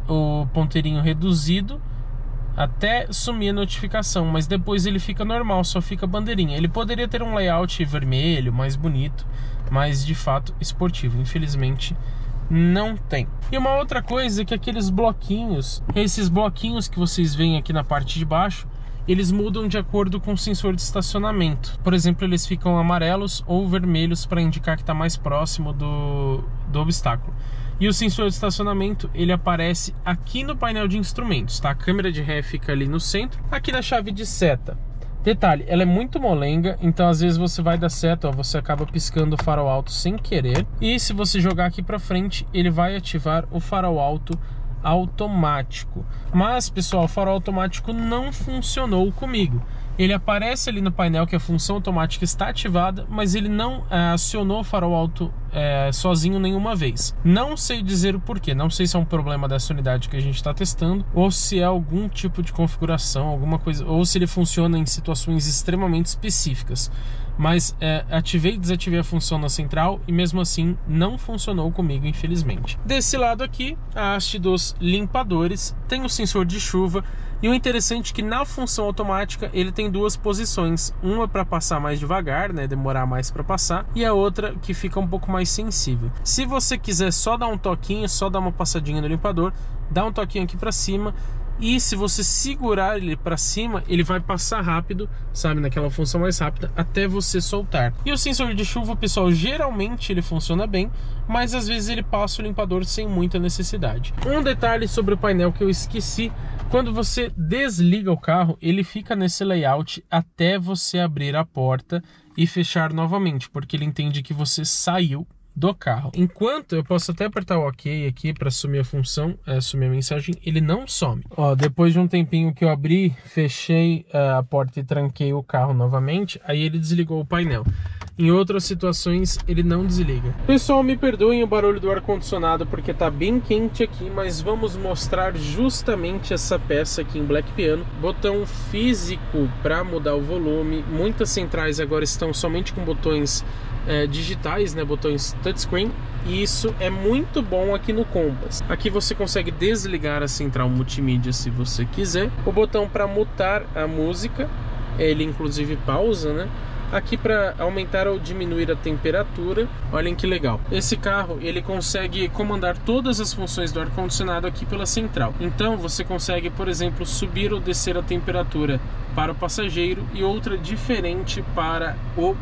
o ponteirinho reduzido até sumir a notificação, mas depois ele fica normal, só fica bandeirinha. Ele poderia ter um layout vermelho, mais bonito, mas de fato esportivo. Infelizmente não tem. E uma outra coisa é que aqueles bloquinhos, esses bloquinhos que vocês veem aqui na parte de baixo, eles mudam de acordo com o sensor de estacionamento. Por exemplo, eles ficam amarelos ou vermelhos para indicar que está mais próximo do obstáculo. E o sensor de estacionamento, ele aparece aqui no painel de instrumentos, tá? A câmera de ré fica ali no centro, aqui na chave de seta. Detalhe, ela é muito molenga, então às vezes você vai dar seta, ó, você acaba piscando o farol alto sem querer. E se você jogar aqui para frente, ele vai ativar o farol alto automático. Mas, pessoal, o farol automático não funcionou comigo. Ele aparece ali no painel que a função automática está ativada, mas ele não acionou o farol alto sozinho nenhuma vez. Não sei dizer o porquê, não sei se é um problema dessa unidade que a gente está testando, ou se é algum tipo de configuração, alguma coisa, ou se ele funciona em situações extremamente específicas. Mas ativei e desativei a função na central e mesmo assim não funcionou comigo, infelizmente. Desse lado aqui, a haste dos limpadores, tem o sensor de chuva. E o interessante é que na função automática ele tem duas posições, uma para passar mais devagar, né, demorar mais para passar, e a outra que fica um pouco mais sensível. Se você quiser só dar um toquinho, só dar uma passadinha no limpador, dá um toquinho aqui para cima, e se você segurar ele para cima, ele vai passar rápido, sabe, naquela função mais rápida, até você soltar. E o sensor de chuva, pessoal, geralmente ele funciona bem, mas às vezes ele passa o limpador sem muita necessidade. Um detalhe sobre o painel que eu esqueci: quando você desliga o carro, ele fica nesse layout até você abrir a porta e fechar novamente, porque ele entende que você saiu do carro. Enquanto eu posso até apertar o OK aqui para assumir a função, assumir a mensagem, ele não some. Ó, depois de um tempinho que eu abri, fechei a porta e tranquei o carro novamente, aí ele desligou o painel. Em outras situações ele não desliga. Pessoal, me perdoem o barulho do ar-condicionado porque tá bem quente aqui, mas vamos mostrar justamente essa peça aqui em Black Piano. Botão físico para mudar o volume. Muitas centrais agora estão somente com botões digitais, né, botões touchscreen, e isso é muito bom aqui no Compass. Aqui você consegue desligar a central multimídia se você quiser. O botão para mutar a música, ele inclusive pausa, né? Aqui para aumentar ou diminuir a temperatura. Olhem que legal. Esse carro, ele consegue comandar todas as funções do ar-condicionado aqui pela central. Então você consegue, por exemplo, subir ou descer a temperatura para o passageiro e outra diferente para o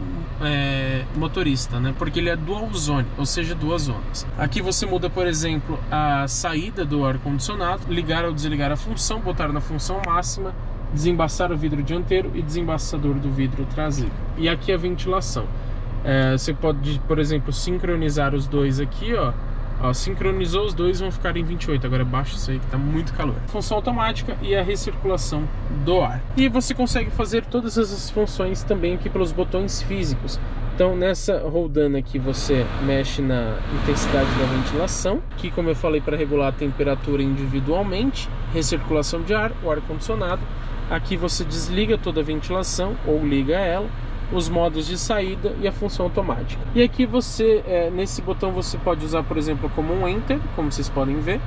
motorista, né? Porque ele é dual zone, ou seja, duas zonas. Aqui você muda, por exemplo, a saída do ar-condicionado, ligar ou desligar a função, botar na função máxima, desembaçar o vidro dianteiro e desembaçador do vidro traseiro. E aqui a ventilação. Você pode, por exemplo, sincronizar os dois aqui, ó. Sincronizou os dois, vão ficar em 28. Agora baixa isso aí que tá muito calor. Função automática e a recirculação do ar. E você consegue fazer todas essas funções também aqui pelos botões físicos. Então nessa roldana aqui você mexe na intensidade da ventilação, que, como eu falei, para regular a temperatura individualmente, recirculação de ar, o ar-condicionado. Aqui você desliga toda a ventilação ou liga ela, os modos de saída e a função automática. E aqui você, nesse botão você pode usar, por exemplo, como um Enter, como vocês podem ver,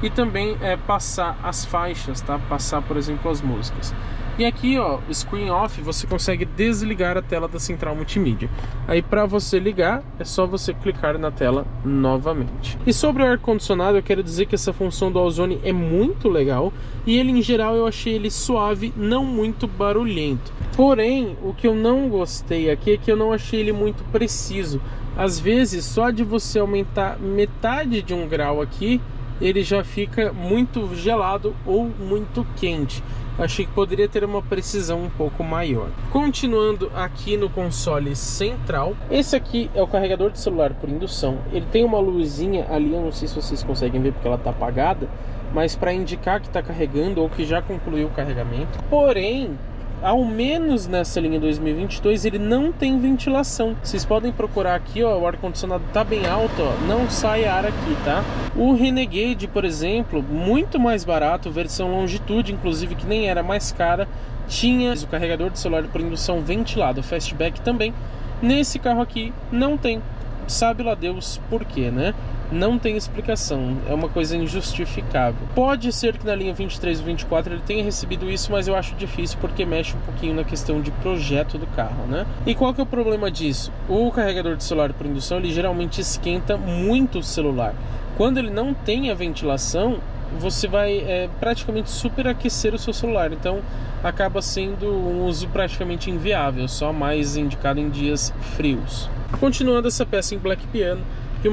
e também passar as faixas, tá? Passar, por exemplo, as músicas. E aqui, ó, Screen Off, você consegue desligar a tela da central multimídia. Aí para você ligar, é só você clicar na tela novamente. E sobre o ar-condicionado, eu quero dizer que essa função Dual Zone é muito legal. E ele, em geral, eu achei ele suave, não muito barulhento. Porém, o que eu não gostei aqui é que eu não achei ele muito preciso. Às vezes, só de você aumentar metade de um grau aqui, ele já fica muito gelado ou muito quente. Achei que poderia ter uma precisão um pouco maior. Continuando aqui no console central, esse aqui é o carregador de celular por indução. Ele tem uma luzinha ali, eu não sei se vocês conseguem ver porque ela está apagada, mas para indicar que está carregando ou que já concluiu o carregamento. Porém, ao menos nessa linha 2022, ele não tem ventilação. Vocês podem procurar aqui, ó, o ar-condicionado tá bem alto, ó, não sai ar aqui, tá? O Renegade, por exemplo, muito mais barato, versão Longitude, inclusive, que nem era mais cara, tinha o carregador de celular por indução ventilado, Fastback também. Nesse carro aqui não tem. Sabe lá Deus por quê, né? Não tem explicação, é uma coisa injustificável. Pode ser que na linha 23 e 24 ele tenha recebido isso, mas eu acho difícil porque mexe um pouquinho na questão de projeto do carro, né? E qual que é o problema disso? O carregador de celular por indução, ele geralmente esquenta muito o celular. Quando ele não tem a ventilação, você vai praticamente superaquecer o seu celular, então acaba sendo um uso praticamente inviável, só mais indicado em dias frios. Continuando essa peça em Black Piano, que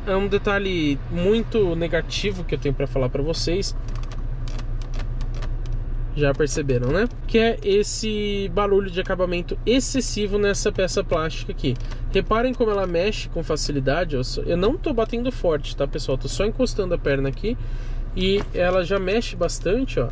é um detalhe muito negativo que eu tenho para falar para vocês, já perceberam, né? Que é esse barulho de acabamento excessivo nessa peça plástica aqui. Reparem como ela mexe com facilidade, ó. Eu não tô batendo forte, tá, pessoal? Tô só encostando a perna aqui e ela já mexe bastante, ó,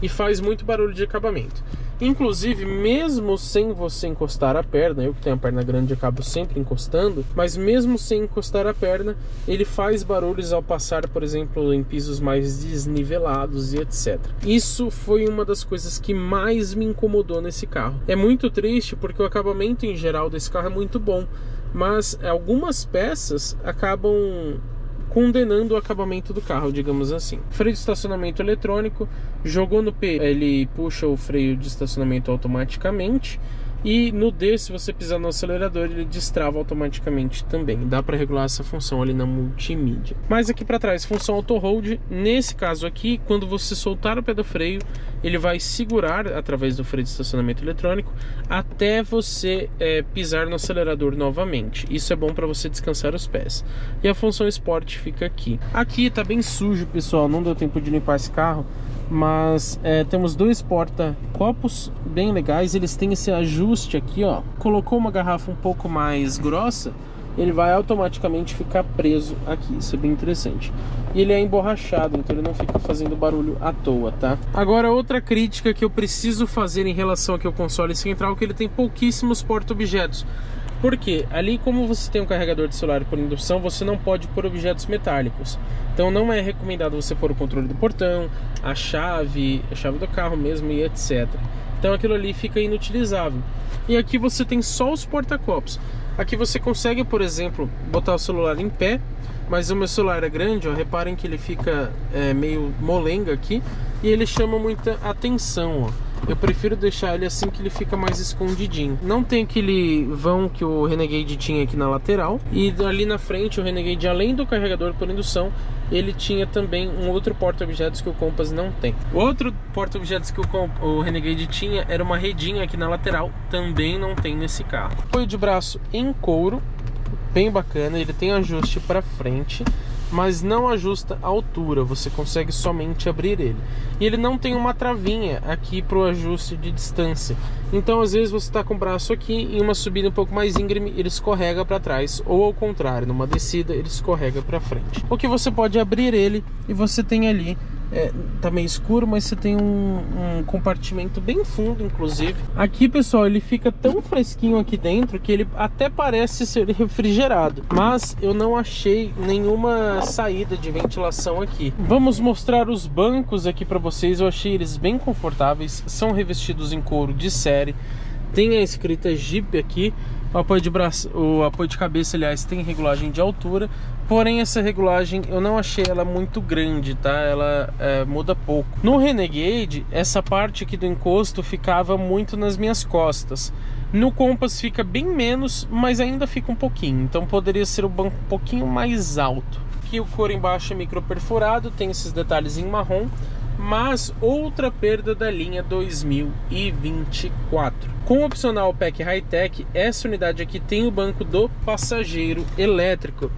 e faz muito barulho de acabamento. Inclusive, mesmo sem você encostar a perna, eu que tenho a perna grande acabo sempre encostando, mas mesmo sem encostar a perna, ele faz barulhos ao passar, por exemplo, em pisos mais desnivelados e etc. Isso foi uma das coisas que mais me incomodou nesse carro. É muito triste porque o acabamento em geral desse carro é muito bom, mas algumas peças acabam condenando o acabamento do carro, digamos assim. Freio de estacionamento eletrônico, jogou no P, ele puxa o freio de estacionamento automaticamente, e no D, se você pisar no acelerador, ele destrava automaticamente também. Dá para regular essa função ali na multimídia. Mas aqui para trás, função auto hold. Nesse caso aqui, quando você soltar o pé do freio, ele vai segurar através do freio de estacionamento eletrônico até você pisar no acelerador novamente. Isso é bom para você descansar os pés. E a função Sport fica aqui. Aqui tá bem sujo, pessoal, não deu tempo de limpar esse carro, mas temos dois porta-copos bem legais. Eles têm esse ajuste aqui, ó. Colocou uma garrafa um pouco mais grossa, ele vai automaticamente ficar preso aqui. Isso é bem interessante. E ele é emborrachado, então ele não fica fazendo barulho à toa, tá? Agora, outra crítica que eu preciso fazer em relação aqui ao console central é que ele tem pouquíssimos porta-objetos. Porque ali, como você tem um carregador de celular por indução, você não pode pôr objetos metálicos. Então não é recomendado você pôr o controle do portão, a chave do carro mesmo e etc. Então aquilo ali fica inutilizável. E aqui você tem só os porta-copos. Aqui você consegue, por exemplo, botar o celular em pé, mas o meu celular é grande, ó, reparem que ele fica meio molenga aqui e ele chama muita atenção, ó. Eu prefiro deixar ele assim que ele fica mais escondidinho. Não tem aquele vão que o Renegade tinha aqui na lateral. E ali na frente o Renegade, além do carregador por indução, ele tinha também um outro porta-objetos que o Compass não tem. O outro porta-objetos que o Renegade tinha era uma redinha aqui na lateral. Também não tem nesse carro. Apoio de braço em couro, bem bacana. Ele tem ajuste para frente, mas não ajusta a altura, você consegue somente abrir ele. E ele não tem uma travinha aqui para o ajuste de distância. Então às vezes você está com o braço aqui, em uma subida um pouco mais íngreme ele escorrega para trás, ou ao contrário, numa descida ele escorrega para frente. O que você pode abrir ele e você tem ali, tá meio escuro, mas você tem um compartimento bem fundo, inclusive. Aqui, pessoal, ele fica tão fresquinho aqui dentro que ele até parece ser refrigerado, mas eu não achei nenhuma saída de ventilação aqui. Vamos mostrar os bancos aqui para vocês. Eu achei eles bem confortáveis, são revestidos em couro de série, tem a escrita Jeep aqui. O apoio de braço, o apoio de cabeça, aliás, tem regulagem de altura, porém essa regulagem eu não achei ela muito grande, tá? Ela muda pouco. No Renegade, essa parte aqui do encosto ficava muito nas minhas costas. No Compass fica bem menos, mas ainda fica um pouquinho, então poderia ser o banco um pouquinho mais alto. Aqui o couro embaixo é micro perfurado, tem esses detalhes em marrom. Mas outra perda da linha 2024. Com o opcional Pack High-Tech, essa unidade aqui tem o banco do passageiro elétrico,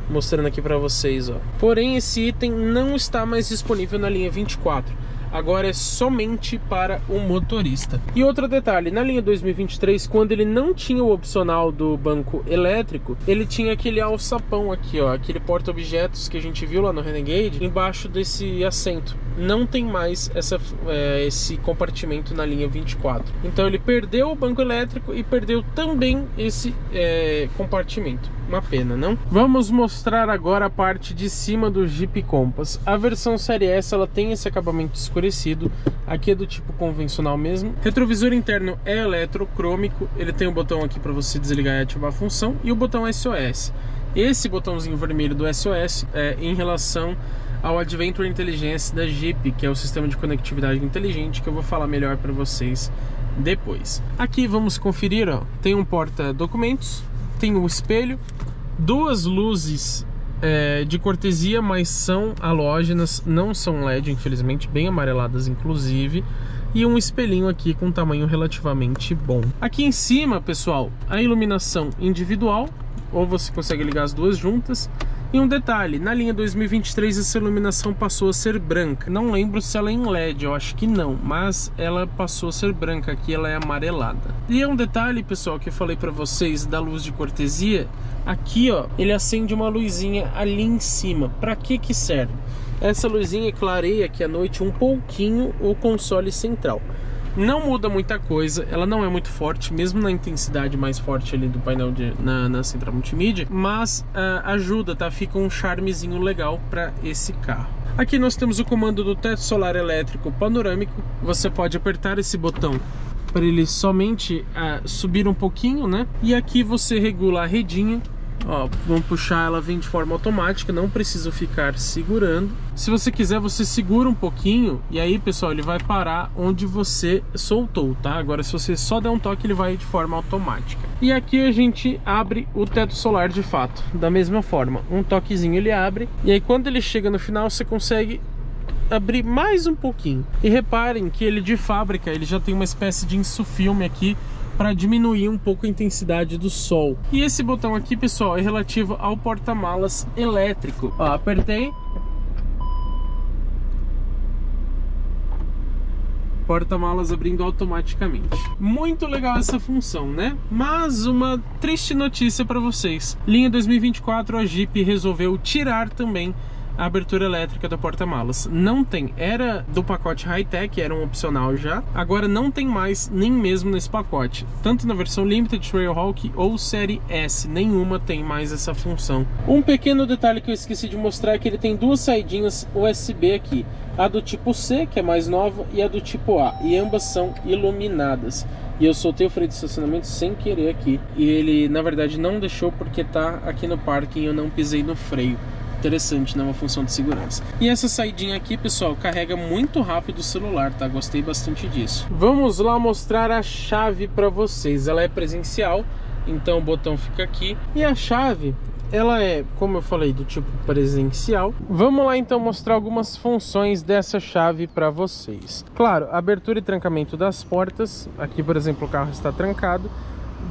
mostrando aqui para vocês, ó. Porém esse item não está mais disponível na linha 24. Agora é somente para o motorista. E outro detalhe, na linha 2023, quando ele não tinha o opcional do banco elétrico, ele tinha aquele alçapão aqui, ó, aquele porta-objetos que a gente viu lá no Renegade, embaixo desse assento. não tem mais esse compartimento na linha 24. Então ele perdeu o banco elétrico e perdeu também esse compartimento. Uma pena, não? Vamos mostrar agora a parte de cima do Jeep Compass. A versão Série S, ela tem esse acabamento escurecido. Aqui é do tipo convencional mesmo. Retrovisor interno é eletrocrômico. Ele tem um botão aqui para você desligar e ativar a função e o botão SOS. Esse botãozinho vermelho do SOS é em relação ao Adventure Intelligence da Jeep, que é o sistema de conectividade inteligente, que eu vou falar melhor para vocês depois. Aqui vamos conferir, ó, tem um porta-documentos, tem um espelho, duas luzes de cortesia, mas são halógenas, não são LED, infelizmente, bem amareladas inclusive, e um espelhinho aqui com tamanho relativamente bom. Aqui em cima, pessoal, a iluminação individual, ou você consegue ligar as duas juntas. E um detalhe, na linha 2023 essa iluminação passou a ser branca. Não lembro se ela é em LED, eu acho que não, mas ela passou a ser branca, aqui ela é amarelada. E é um detalhe, pessoal, que eu falei pra vocês da luz de cortesia. Aqui, ó, ele acende uma luzinha ali em cima. Pra que serve? Essa luzinha clareia aqui à noite um pouquinho o console central. Não muda muita coisa, ela não é muito forte, mesmo na intensidade mais forte ali do painel na central multimídia, mas ajuda, tá? Fica um charmezinho legal para esse carro. Aqui nós temos o comando do teto solar elétrico panorâmico. Você pode apertar esse botão para ele somente subir um pouquinho, né? E aqui você regula a redinha. Ó, vamos puxar, ela vem de forma automática, não precisa ficar segurando. Se você quiser, você segura um pouquinho e aí, pessoal, ele vai parar onde você soltou, tá? Agora, se você só der um toque, ele vai de forma automática. E aqui a gente abre o teto solar de fato, da mesma forma. Um toquezinho ele abre e aí quando ele chega no final, você consegue abrir mais um pouquinho. E reparem que ele de fábrica, ele já tem uma espécie de insufilme aqui para diminuir um pouco a intensidade do sol. E esse botão aqui, pessoal, é relativo ao porta-malas elétrico. Ó, apertei, porta-malas abrindo automaticamente. Muito legal essa função, né? Mas uma triste notícia para vocês. Linha 2024, a Jeep resolveu tirar também a abertura elétrica do porta-malas. Não tem, era do pacote high-tech, era um opcional já, agora não tem mais, nem mesmo nesse pacote, tanto na versão Limited, Trailhawk ou Série S, nenhuma tem mais essa função. Um pequeno detalhe que eu esqueci de mostrar é que ele tem duas saidinhas USB aqui, a do tipo C, que é mais nova, e a do tipo A, e ambas são iluminadas. E eu soltei o freio de estacionamento sem querer aqui, e ele na verdade não deixou porque tá aqui no parking e eu não pisei no freio. Interessante, né? Uma função de segurança. E essa saidinha aqui, pessoal, carrega muito rápido o celular, tá? Gostei bastante disso. Vamos lá mostrar a chave para vocês. Ela é presencial, então o botão fica aqui. E a chave, ela é, como eu falei, do tipo presencial. Vamos lá então mostrar algumas funções dessa chave para vocês. Claro, abertura e trancamento das portas. Aqui, por exemplo, o carro está trancado.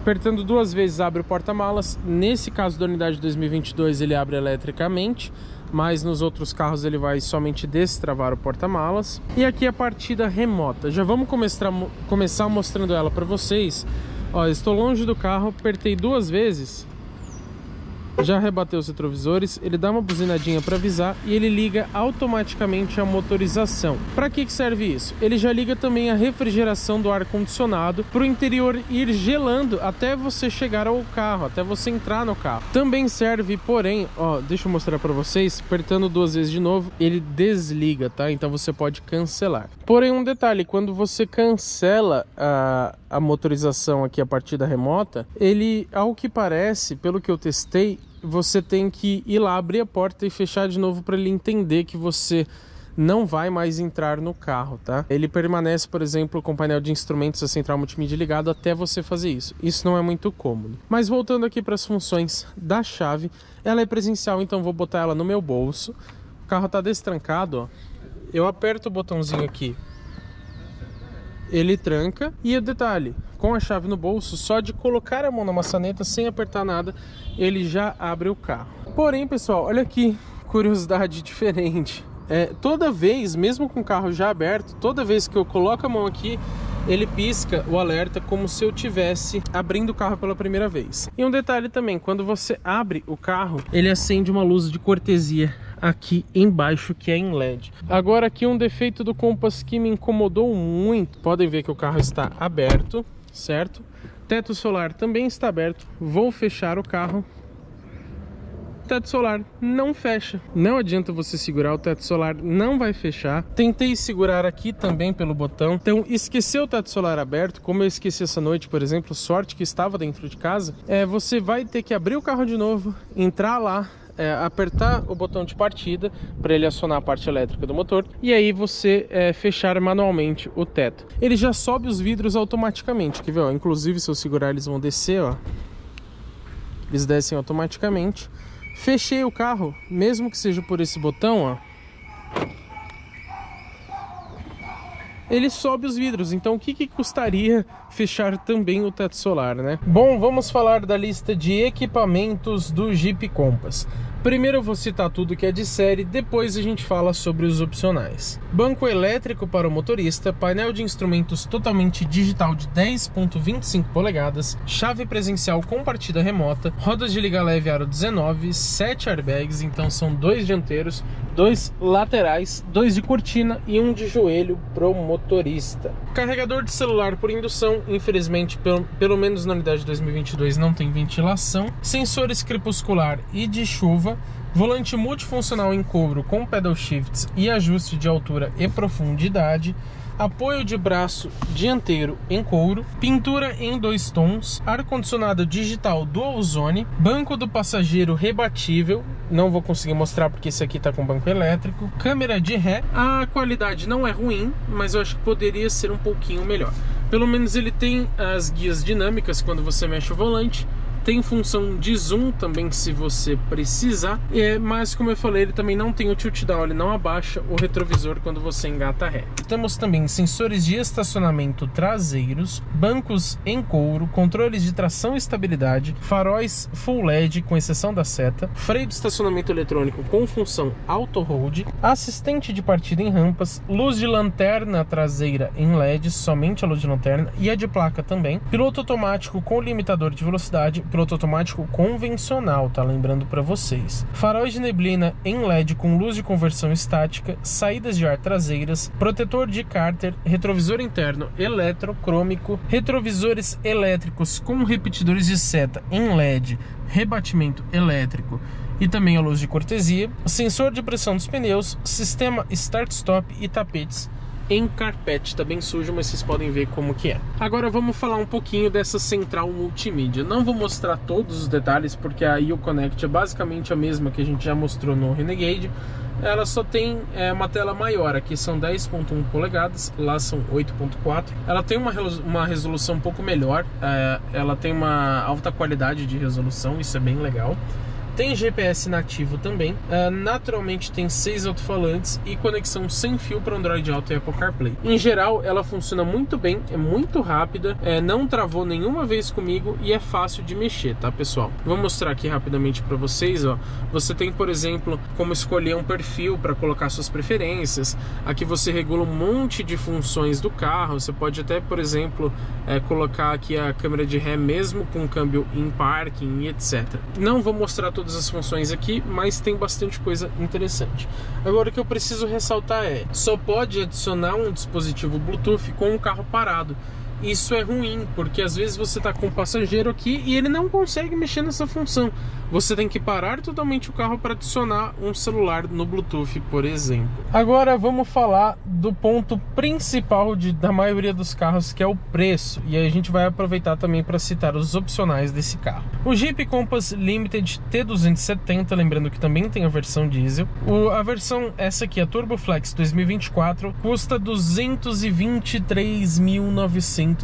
Apertando duas vezes abre o porta-malas. Nesse caso da unidade 2022 ele abre eletricamente, mas nos outros carros ele vai somente destravar o porta-malas. E aqui a partida remota. Já vamos começar mostrando ela para vocês. Ó, estou longe do carro, apertei duas vezes, já rebateu os retrovisores, ele dá uma buzinadinha para avisar e ele liga automaticamente a motorização. Para que serve isso? Ele já liga também a refrigeração do ar-condicionado para o interior ir gelando até você chegar ao carro, até você entrar no carro. Também serve, porém, ó, deixa eu mostrar para vocês, apertando duas vezes de novo, ele desliga, tá? Então você pode cancelar. Porém, um detalhe, quando você cancela a motorização aqui, a partida remota, ele, ao que parece, pelo que eu testei, você tem que ir lá, abrir a porta e fechar de novo para ele entender que você não vai mais entrar no carro, tá? Ele permanece, por exemplo, com o painel de instrumentos, a central multimídia ligado até você fazer isso. Isso não é muito cômodo. Mas voltando aqui para as funções da chave, ela é presencial, então vou botar ela no meu bolso. O carro tá destrancado, ó. Eu aperto o botãozinho aqui, ele tranca. E o detalhe, com a chave no bolso, só de colocar a mão na maçaneta sem apertar nada, ele já abre o carro. Porém, pessoal, olha aqui, curiosidade diferente. Toda vez, mesmo com o carro já aberto, toda vez que eu coloco a mão aqui, ele pisca o alerta como se eu tivesse abrindo o carro pela primeira vez. E um detalhe também, quando você abre o carro, ele acende uma luz de cortesia aqui embaixo, que é em LED. Agora aqui um defeito do Compass que me incomodou muito. Podem ver que o carro está aberto, certo? Teto solar também está aberto. Vou fechar o carro. Teto solar não fecha. Não adianta você segurar, o teto solar não vai fechar. Tentei segurar aqui também pelo botão. Então esquecer o teto solar aberto, como eu esqueci essa noite, por exemplo, sorte que estava dentro de casa, você vai ter que abrir o carro de novo, entrar lá, apertar o botão de partida para ele acionar a parte elétrica do motor e aí você fechar manualmente o teto. Ele já sobe os vidros automaticamente, quer ver, ó? Inclusive se eu segurar eles vão descer, ó. Eles descem automaticamente. Fechei o carro, mesmo que seja por esse botão, ó. Ele sobe os vidros, então o que custaria fechar também o teto solar, né? Bom, vamos falar da lista de equipamentos do Jeep Compass. Primeiro eu vou citar tudo que é de série, depois a gente fala sobre os opcionais. Banco elétrico para o motorista, painel de instrumentos totalmente digital de 10.25 polegadas, chave presencial com partida remota, rodas de liga leve aro 19, 7 airbags, então são 2 dianteiros, 2 laterais, 2 de cortina e 1 de joelho pro motorista. Carregador de celular por indução, infelizmente pelo menos na unidade 2022 não tem ventilação, sensores crepuscular e de chuva, volante multifuncional em couro com pedal shifts e ajuste de altura e profundidade, apoio de braço dianteiro em couro, pintura em 2 tons, ar-condicionado digital Dual Zone, banco do passageiro rebatível, não vou conseguir mostrar porque esse aqui tá com banco elétrico, câmera de ré, a qualidade não é ruim, mas eu acho que poderia ser um pouquinho melhor. Pelo menos ele tem as guias dinâmicas quando você mexe o volante, tem função de zoom também se você precisar, mas como eu falei, ele também não tem o tilt down, ele não abaixa o retrovisor quando você engata ré. Temos também sensores de estacionamento traseiros, bancos em couro, controles de tração e estabilidade, faróis full LED com exceção da seta, freio de estacionamento eletrônico com função auto hold, assistente de partida em rampas, luz de lanterna traseira em LED, somente a luz de lanterna e a de placa também, piloto automático com limitador de velocidade, piloto automático convencional, tá? Lembrando para vocês. Faróis de neblina em LED com luz de conversão estática, saídas de ar traseiras, protetor de cárter, retrovisor interno eletrocrômico, retrovisores elétricos com repetidores de seta em LED, rebatimento elétrico e também a luz de cortesia, sensor de pressão dos pneus, sistema start-stop e tapetes em carpete, tá bem sujo, mas vocês podem ver como que é. Agora vamos falar um pouquinho dessa central multimídia. Não vou mostrar todos os detalhes, porque a Uconnect é basicamente a mesma que a gente já mostrou no Renegade. Ela só tem uma tela maior, aqui são 10.1 polegadas, lá são 8.4. Ela tem uma resolução um pouco melhor, ela tem uma alta qualidade de resolução, isso é bem legal. Tem GPS nativo também, naturalmente tem 6 alto-falantes e conexão sem fio para Android Auto e Apple CarPlay. Em geral, ela funciona muito bem, é muito rápida, não travou nenhuma vez comigo e é fácil de mexer, tá, pessoal? Vou mostrar aqui rapidamente para vocês, ó. Você tem, por exemplo, como escolher um perfil para colocar suas preferências. Aqui você regula um monte de funções do carro. Você pode até, por exemplo, colocar aqui a câmera de ré mesmo com câmbio em parking e etc. Não vou mostrar todas as funções aqui, mas tem bastante coisa interessante. Agora o que eu preciso ressaltar só pode adicionar um dispositivo Bluetooth com o carro parado. Isso é ruim, porque às vezes você está com um passageiro aqui e ele não consegue mexer nessa função. Você tem que parar totalmente o carro para adicionar um celular no Bluetooth, por exemplo. Agora vamos falar do ponto principal da maioria dos carros, que é o preço. E aí a gente vai aproveitar também para citar os opcionais desse carro. O Jeep Compass Limited T270, lembrando que também tem a versão diesel. A versão, essa aqui, a Turbo Flex 2024, custa R$ 229.990.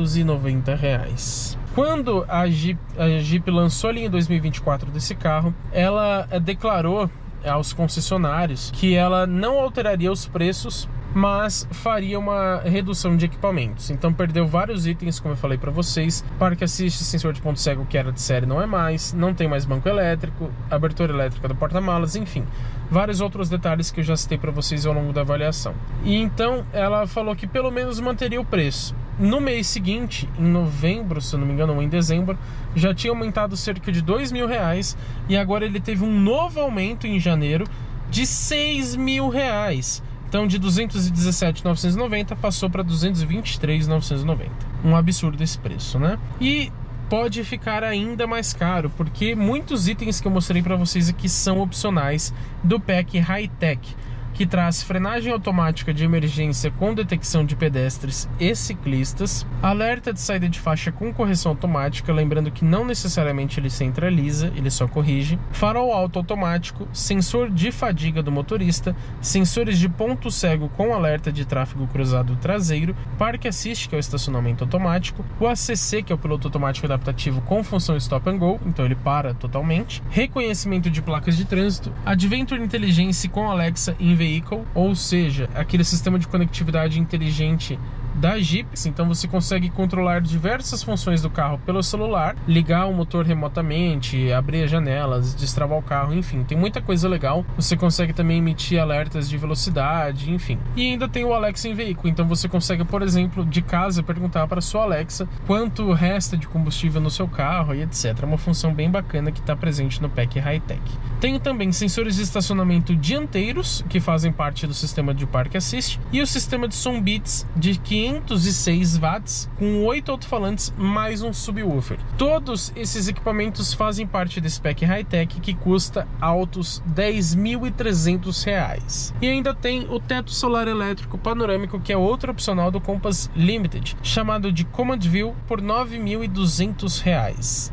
Quando a Jeep lançou ali em 2024 desse carro, ela declarou aos concessionários que ela não alteraria os preços, mas faria uma redução de equipamentos. Então perdeu vários itens, como eu falei para vocês. Parque assist, sensor de ponto cego que era de série não é mais, não tem mais banco elétrico, abertura elétrica do porta-malas, enfim, vários outros detalhes que eu já citei para vocês ao longo da avaliação. E então ela falou que pelo menos manteria o preço. No mês seguinte, em novembro, se eu não me engano, ou em dezembro, já tinha aumentado cerca de R$ 2.000 e agora ele teve um novo aumento em janeiro, de R$6.000. Então de 217.990 passou para 223.990. Um absurdo esse preço, né? E pode ficar ainda mais caro, porque muitos itens que eu mostrei para vocês aqui são opcionais do pack High-Tech, que traz frenagem automática de emergência com detecção de pedestres e ciclistas, alerta de saída de faixa com correção automática, lembrando que não necessariamente ele centraliza, ele só corrige, farol alto automático, sensor de fadiga do motorista, sensores de ponto cego com alerta de tráfego cruzado traseiro, Park Assist, que é o estacionamento automático, o ACC, que é o piloto automático adaptativo com função Stop and Go, então ele para totalmente, reconhecimento de placas de trânsito, Adventure Intelligence com Alexa em veículo, ou seja, aquele sistema de conectividade inteligente da Jeep. Então você consegue controlar diversas funções do carro pelo celular, ligar o motor remotamente, abrir as janelas, destravar o carro, enfim, tem muita coisa legal. Você consegue também emitir alertas de velocidade, enfim. E ainda tem o Alexa em veículo, então você consegue, por exemplo, de casa perguntar para sua Alexa quanto resta de combustível no seu carro e etc. É uma função bem bacana que está presente no pack High-Tech. Tem também sensores de estacionamento dianteiros, que fazem parte do sistema de Park Assist, e o sistema de som Beats de 506 watts com 8 alto-falantes mais um subwoofer. Todos esses equipamentos fazem parte desse pack High-Tech, que custa altos R$10.300. E ainda tem o teto solar elétrico panorâmico, que é outro opcional do Compass Limited, chamado de Command View, por R$9.200.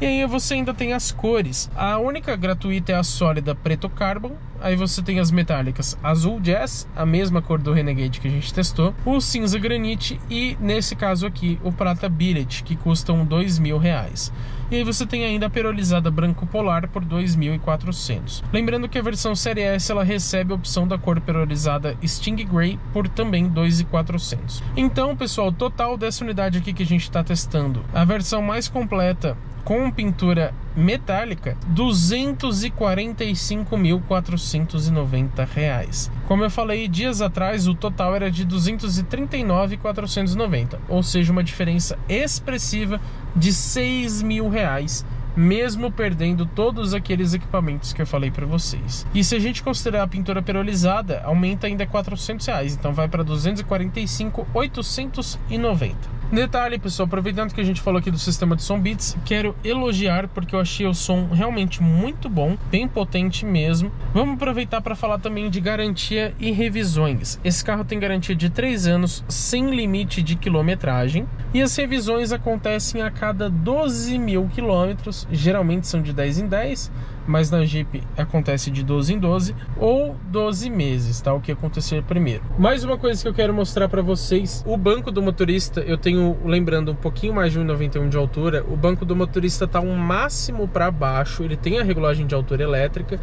E aí você ainda tem as cores. A única gratuita é a sólida preto carbon. Aí você tem as metálicas azul jazz, a mesma cor do Renegade que a gente testou, o cinza granite e, nesse caso aqui, o prata billet, que custam R$2.000. E aí você tem ainda a perolizada branco polar por R$2.400. Lembrando que a versão Série S ela recebe a opção da cor perolizada Sting Grey por também R$2.400. Então, pessoal, o total dessa unidade aqui que a gente está testando, a versão mais completa com pintura metálica, R$245.490. Como eu falei dias atrás, o total era de R$239.490, ou seja, uma diferença expressiva de R$6.000, mesmo perdendo todos aqueles equipamentos que eu falei para vocês. E se a gente considerar a pintura perolizada, aumenta ainda R$400, então vai para R$245.890. Detalhe, pessoal, aproveitando que a gente falou aqui do sistema de som Beats, quero elogiar porque eu achei o som realmente muito bom, bem potente mesmo. Vamos aproveitar para falar também de garantia e revisões. Esse carro tem garantia de 3 anos, sem limite de quilometragem, e as revisões acontecem a cada 12.000 quilômetros, geralmente são de 10 em 10, mas na Jeep acontece de 12 em 12 ou 12 meses, tá? O que acontecer primeiro. Mais uma coisa que eu quero mostrar para vocês, o banco do motorista, eu tenho, lembrando, um pouquinho mais de 1,91 de altura, o banco do motorista tá o máximo para baixo, ele tem a regulagem de altura elétrica,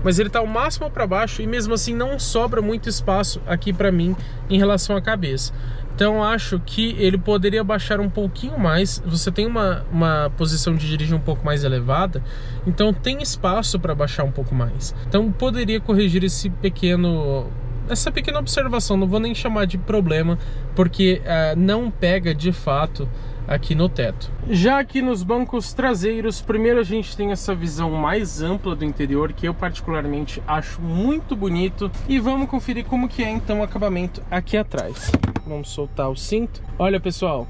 mas ele tá o máximo para baixo e mesmo assim não sobra muito espaço aqui para mim em relação à cabeça. Então acho que ele poderia baixar um pouquinho mais. Você tem uma posição de dirigir um pouco mais elevada, então tem espaço para baixar um pouco mais. Então poderia corrigir essa pequena observação. Não vou nem chamar de problema, porque não pega de fato aqui no teto. Já aqui nos bancos traseiros, primeiro a gente tem essa visão mais ampla do interior, que eu particularmente acho muito bonito, e vamos conferir como que é então o acabamento aqui atrás. Vamos soltar o cinto. Olha, pessoal,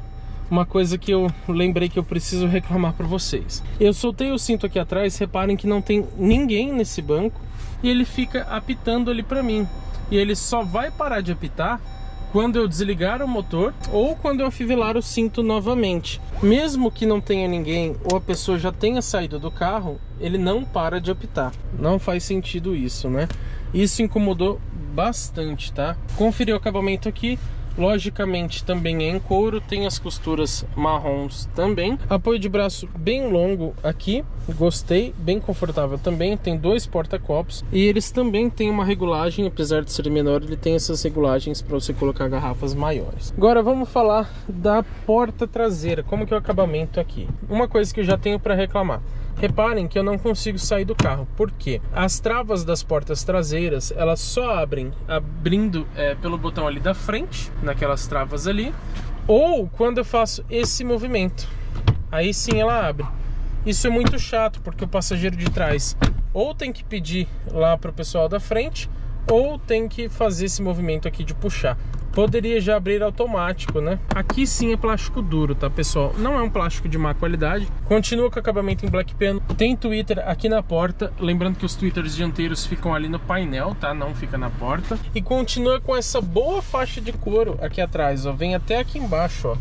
uma coisa que eu lembrei que eu preciso reclamar para vocês. Eu soltei o cinto aqui atrás, reparem que não tem ninguém nesse banco e ele fica apitando ali para mim. E ele só vai parar de apitar quando eu desligar o motor ou quando eu afivelar o cinto novamente. Mesmo que não tenha ninguém ou a pessoa já tenha saído do carro, ele não para de apitar. Não faz sentido isso, né? Isso incomodou bastante, tá? Conferi o acabamento aqui. Logicamente também é em couro, tem as costuras marrons também. Apoio de braço bem longo aqui, gostei, bem confortável também. Tem 2 porta-copos e eles também têm uma regulagem, apesar de ser menor, ele tem essas regulagens para você colocar garrafas maiores. Agora vamos falar da porta traseira, como que é o acabamento aqui. Uma coisa que eu já tenho para reclamar. Reparem que eu não consigo sair do carro. Por quê? As travas das portas traseiras, elas só abrindo pelo botão ali da frente, naquelas travas ali, ou quando eu faço esse movimento. Aí sim ela abre. Isso é muito chato, porque o passageiro de trás ou tem que pedir lá para o pessoal da frente, ou tem que fazer esse movimento aqui de puxar. Poderia já abrir automático, né? Aqui sim é plástico duro, tá, pessoal? Não é um plástico de má qualidade. Continua com acabamento em black piano. Tem tweeter aqui na porta. Lembrando que os tweeters dianteiros ficam ali no painel, tá? Não fica na porta. E continua com essa boa faixa de couro aqui atrás, ó. Vem até aqui embaixo, ó.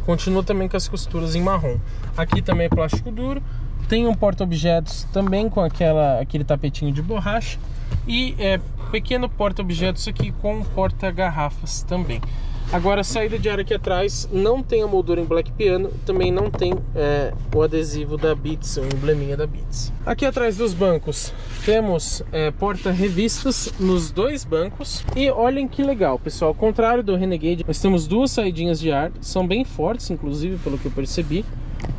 Continua também com as costuras em marrom. Aqui também é plástico duro. Tem um porta-objetos também com aquele tapetinho de borracha. E pequeno porta-objetos aqui com porta-garrafas também. Agora a saída de ar aqui atrás não tem a moldura em black piano, também não tem o adesivo da Beats, o embleminha da Beats. Aqui atrás dos bancos temos porta-revistas nos dois bancos. E olhem que legal, pessoal, ao contrário do Renegade, nós temos duas saidinhas de ar, são bem fortes, inclusive, pelo que eu percebi.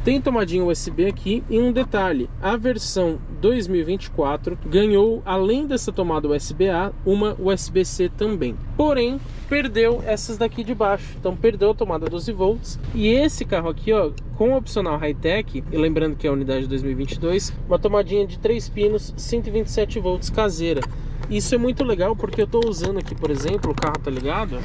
Tem tomadinha USB aqui e um detalhe, a versão 2024 ganhou, além dessa tomada USB-A, uma USB-C também. Porém, perdeu essas daqui de baixo, então perdeu a tomada 12 volts. E esse carro aqui, ó, com o opcional high-tech, e lembrando que é a unidade 2022, uma tomadinha de 3 pinos, 127 volts caseira. Isso é muito legal porque eu estou usando aqui, por exemplo, o carro tá ligado,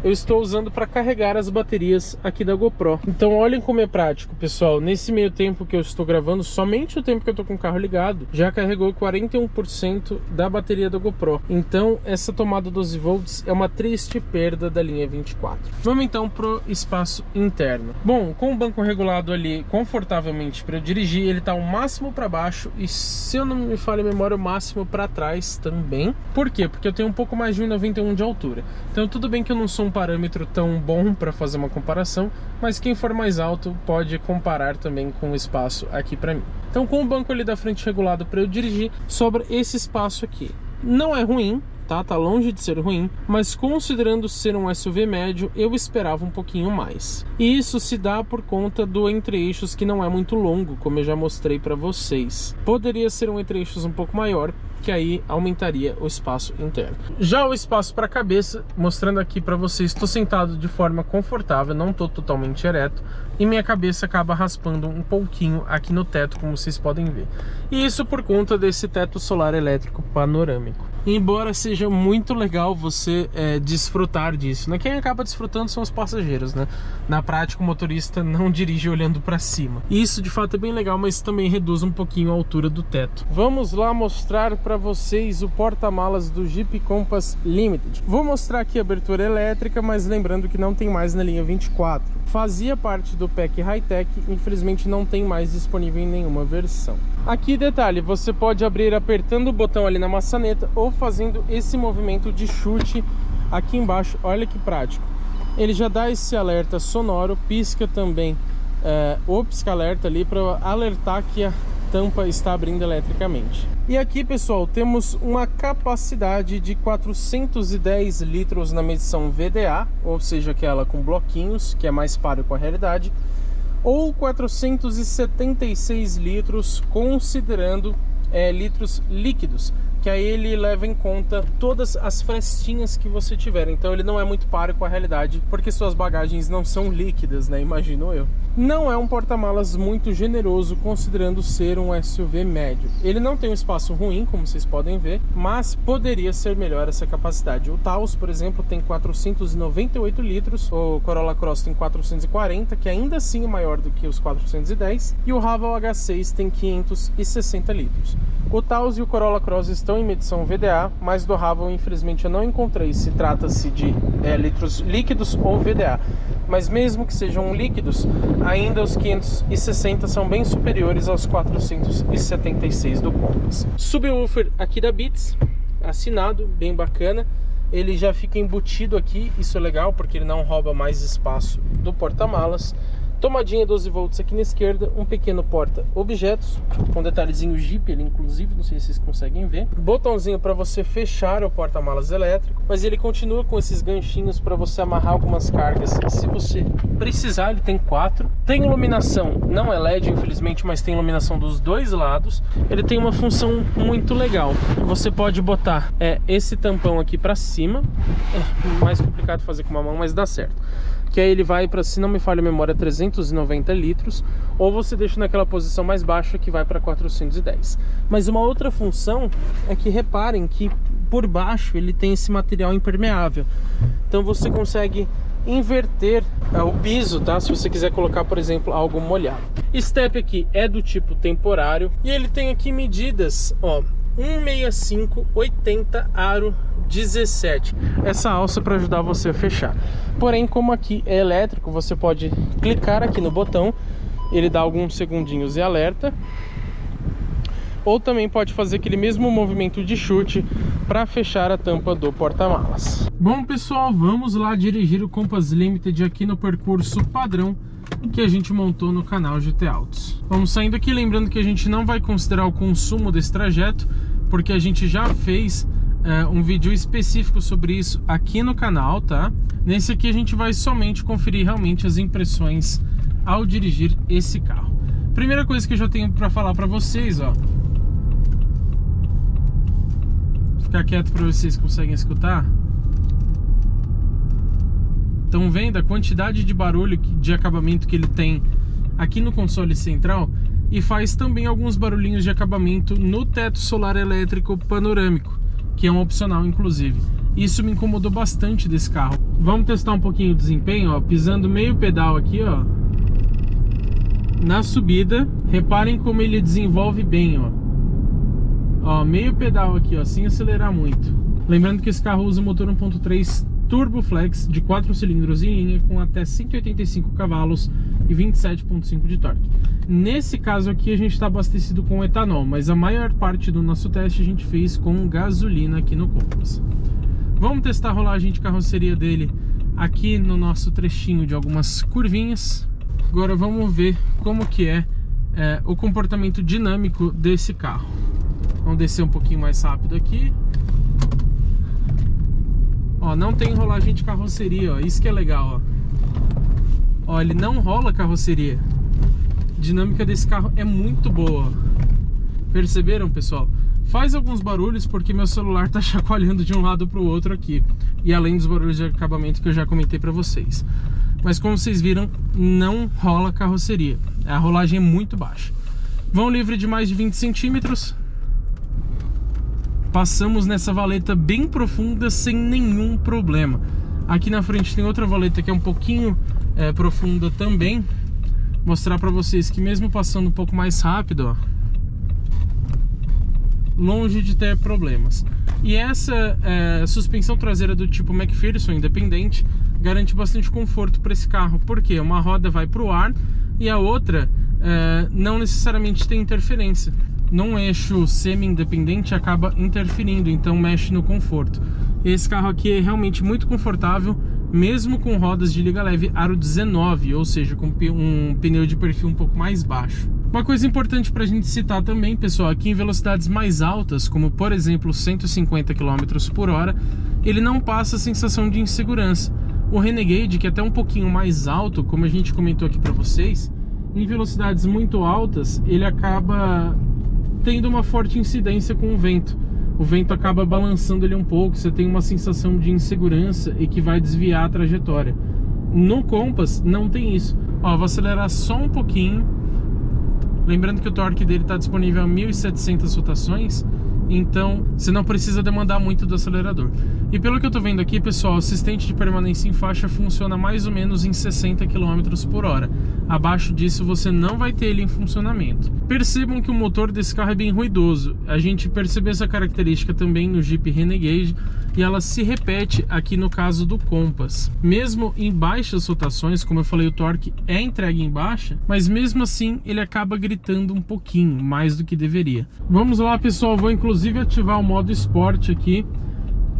eu estou usando para carregar as baterias aqui da GoPro. Então olhem como é prático, pessoal. Nesse meio tempo que eu estou gravando, somente o tempo que eu estou com o carro ligado, já carregou 41% da bateria da GoPro. Então essa tomada 12 volts é uma triste perda da linha 24. Vamos então pro espaço interno. Bom, com o banco regulado ali confortavelmente para eu dirigir, ele tá o máximo para baixo e, se eu não me falha a memória, o máximo para trás também. Por quê? Porque eu tenho um pouco mais de 1,91 de altura. Então tudo bem que eu não sou um parâmetro tão bom para fazer uma comparação, mas quem for mais alto pode comparar também com o espaço aqui para mim. Então com o banco ali da frente regulado para eu dirigir, sobra esse espaço aqui. Não é ruim, tá longe de ser ruim, mas considerando ser um SUV médio, eu esperava um pouquinho mais. E isso se dá por conta do entre-eixos, que não é muito longo, como eu já mostrei para vocês. Poderia ser um entre-eixos um pouco maior, que aí aumentaria o espaço interno. Já o espaço para a cabeça, mostrando aqui para vocês, estou sentado de forma confortável, não estou totalmente ereto, e minha cabeça acaba raspando um pouquinho aqui no teto, como vocês podem ver. E isso por conta desse teto solar elétrico panorâmico. Embora seja muito legal você desfrutar disso, né? Quem acaba desfrutando são os passageiros, né? Na prática, o motorista não dirige olhando para cima. Isso de fato é bem legal, mas também reduz um pouquinho a altura do teto. Vamos lá mostrar para vocês o porta-malas do Jeep Compass Limited. Vou mostrar aqui a abertura elétrica, mas lembrando que não tem mais na linha 24. Fazia parte do pack high-tech, infelizmente não tem mais disponível em nenhuma versão. Aqui detalhe, você pode abrir apertando o botão ali na maçaneta ou fazendo esse movimento de chute aqui embaixo. Olha que prático. Ele já dá esse alerta sonoro, pisca também o pisca-alerta ali para alertar que a tampa está abrindo eletricamente. E aqui, pessoal, temos uma capacidade de 410 litros na medição VDA, ou seja, aquela com bloquinhos, que é mais páreo com a realidade, ou 476 litros considerando litros líquidos, que aí ele leva em conta todas as frestinhas que você tiver. Então ele não é muito páreo com a realidade, porque suas bagagens não são líquidas, né? Imagino eu. Não é um porta-malas muito generoso, considerando ser um SUV médio. Ele não tem um espaço ruim, como vocês podem ver, mas poderia ser melhor essa capacidade. O Taos, por exemplo, tem 498 litros, o Corolla Cross tem 440, que ainda assim é maior do que os 410, e o Raval H6 tem 560 litros. O Taos e o Corolla Cross estão em medição VDA, mas do Raval, infelizmente, eu não encontrei se trata-se de litros líquidos ou VDA. Mas mesmo que sejam líquidos, ainda os 560 são bem superiores aos 476 do Compass. Subwoofer aqui da Beats, assinado, bem bacana. Ele já fica embutido aqui, isso é legal porque ele não rouba mais espaço do porta-malas. Tomadinha 12 volts aqui na esquerda, um pequeno porta-objetos, com detalhezinho Jeep ali, inclusive, não sei se vocês conseguem ver. Botãozinho para você fechar o porta-malas elétrico, mas ele continua com esses ganchinhos para você amarrar algumas cargas, se você precisar. Ele tem 4. Tem iluminação, não é LED, infelizmente, mas tem iluminação dos dois lados. Ele tem uma função muito legal. Você pode botar esse tampão aqui para cima, é mais complicado fazer com uma mão, mas dá certo. que aí ele vai para, se não me falha a memória, 390 litros, ou você deixa naquela posição mais baixa que vai para 410. Mas uma outra função é que reparem que por baixo ele tem esse material impermeável, então você consegue inverter o piso, tá? Se você quiser colocar, por exemplo, algo molhado. Step aqui é do tipo temporário e ele tem aqui medidas, ó, 165, 80, aro 17. Essa alça para ajudar você a fechar. Porém, como aqui é elétrico, você pode clicar aqui no botão, ele dá alguns segundinhos e alerta. Ou também pode fazer aquele mesmo movimento de chute para fechar a tampa do porta-malas. Bom, pessoal, vamos lá dirigir o Compass Limited aqui no percurso padrão que a gente montou no canal GT Autos. Vamos saindo aqui, lembrando que a gente não vai considerar o consumo desse trajeto, porque a gente já fez um vídeo específico sobre isso aqui no canal, tá? Nesse aqui a gente vai somente conferir realmente as impressões ao dirigir esse carro. Primeira coisa que eu já tenho para falar para vocês, ó, ficar quieto para vocês conseguem escutar. Estão vendo a quantidade de barulho de acabamento que ele tem aqui no console central, e faz também alguns barulhinhos de acabamento no teto solar elétrico panorâmico, que é um opcional inclusive. Isso me incomodou bastante desse carro. Vamos testar um pouquinho o desempenho, ó, pisando meio pedal aqui, ó, na subida. Reparem como ele desenvolve bem, ó. Ó, meio pedal aqui, ó, sem acelerar muito. Lembrando que esse carro usa motor 1.3 Turbo Flex de 4 cilindros em linha, com até 185 cavalos e 27,5 de torque. Nesse caso aqui a gente está abastecido com etanol, mas a maior parte do nosso teste a gente fez com gasolina aqui no Compass. Vamos testar a rolagem de carroceria dele aqui no nosso trechinho de algumas curvinhas. Agora vamos ver como que é o comportamento dinâmico desse carro. Vamos descer um pouquinho mais rápido aqui. Ó, não tem rolagem de carroceria, ó, isso que é legal, ó. Ó, ele não rola carroceria. A dinâmica desse carro é muito boa. Perceberam, pessoal? Faz alguns barulhos porque meu celular tá chacoalhando de um lado para o outro aqui, e além dos barulhos de acabamento que eu já comentei para vocês. Mas como vocês viram, não rola carroceria. A rolagem é muito baixa. Vão livre de mais de 20 centímetros. Passamos nessa valeta bem profunda sem nenhum problema. Aqui na frente tem outra valeta que é um pouquinho profunda também. Mostrar para vocês que mesmo passando um pouco mais rápido, ó, longe de ter problemas. E essa suspensão traseira do tipo McPherson independente garante bastante conforto para esse carro, porque uma roda vai para o ar e a outra não necessariamente tem interferência. Num eixo semi-independente acaba interferindo, então mexe no conforto. Esse carro aqui é realmente muito confortável, mesmo com rodas de liga leve aro 19, ou seja, com um pneu de perfil um pouco mais baixo. Uma coisa importante para a gente citar também, pessoal, aqui em velocidades mais altas, como por exemplo 150 km por hora, ele não passa a sensação de insegurança. O Renegade, que é até um pouquinho mais alto, como a gente comentou aqui para vocês, em velocidades muito altas, ele acaba tendo uma forte incidência com o vento. O vento acaba balançando ele um pouco, você tem uma sensação de insegurança e que vai desviar a trajetória. No Compass não tem isso. Ó, vou acelerar só um pouquinho. Lembrando que o torque dele está disponível a 1.700 rotações, então você não precisa demandar muito do acelerador. E pelo que eu estou vendo aqui, pessoal, o assistente de permanência em faixa funciona mais ou menos em 60 km por hora. Abaixo disso você não vai ter ele em funcionamento. Percebam que o motor desse carro é bem ruidoso. A gente percebeu essa característica também no Jeep Renegade e ela se repete aqui no caso do Compass. Mesmo em baixas rotações, como eu falei, o torque é entregue em baixa, mas mesmo assim ele acaba gritando um pouquinho, mais do que deveria. Vamos lá, pessoal, vou inclusive ativar o modo Sport aqui.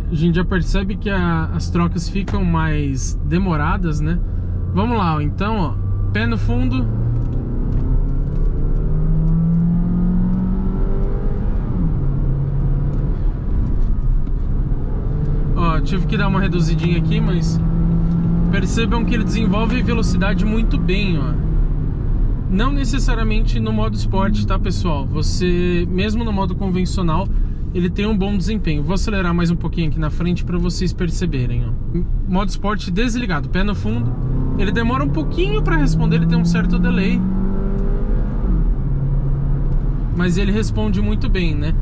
A gente já percebe que as trocas ficam mais demoradas, né? Vamos lá, então, ó. Pé no fundo. Ó, tive que dar uma reduzidinha aqui, mas percebam que ele desenvolve velocidade muito bem, ó. Não necessariamente no modo Sport, tá, pessoal? Você, mesmo no modo convencional, ele tem um bom desempenho. Vou acelerar mais um pouquinho aqui na frente para vocês perceberem, ó. Modo esporte desligado, pé no fundo. Ele demora um pouquinho para responder, ele tem um certo delay, mas ele responde muito bem, né?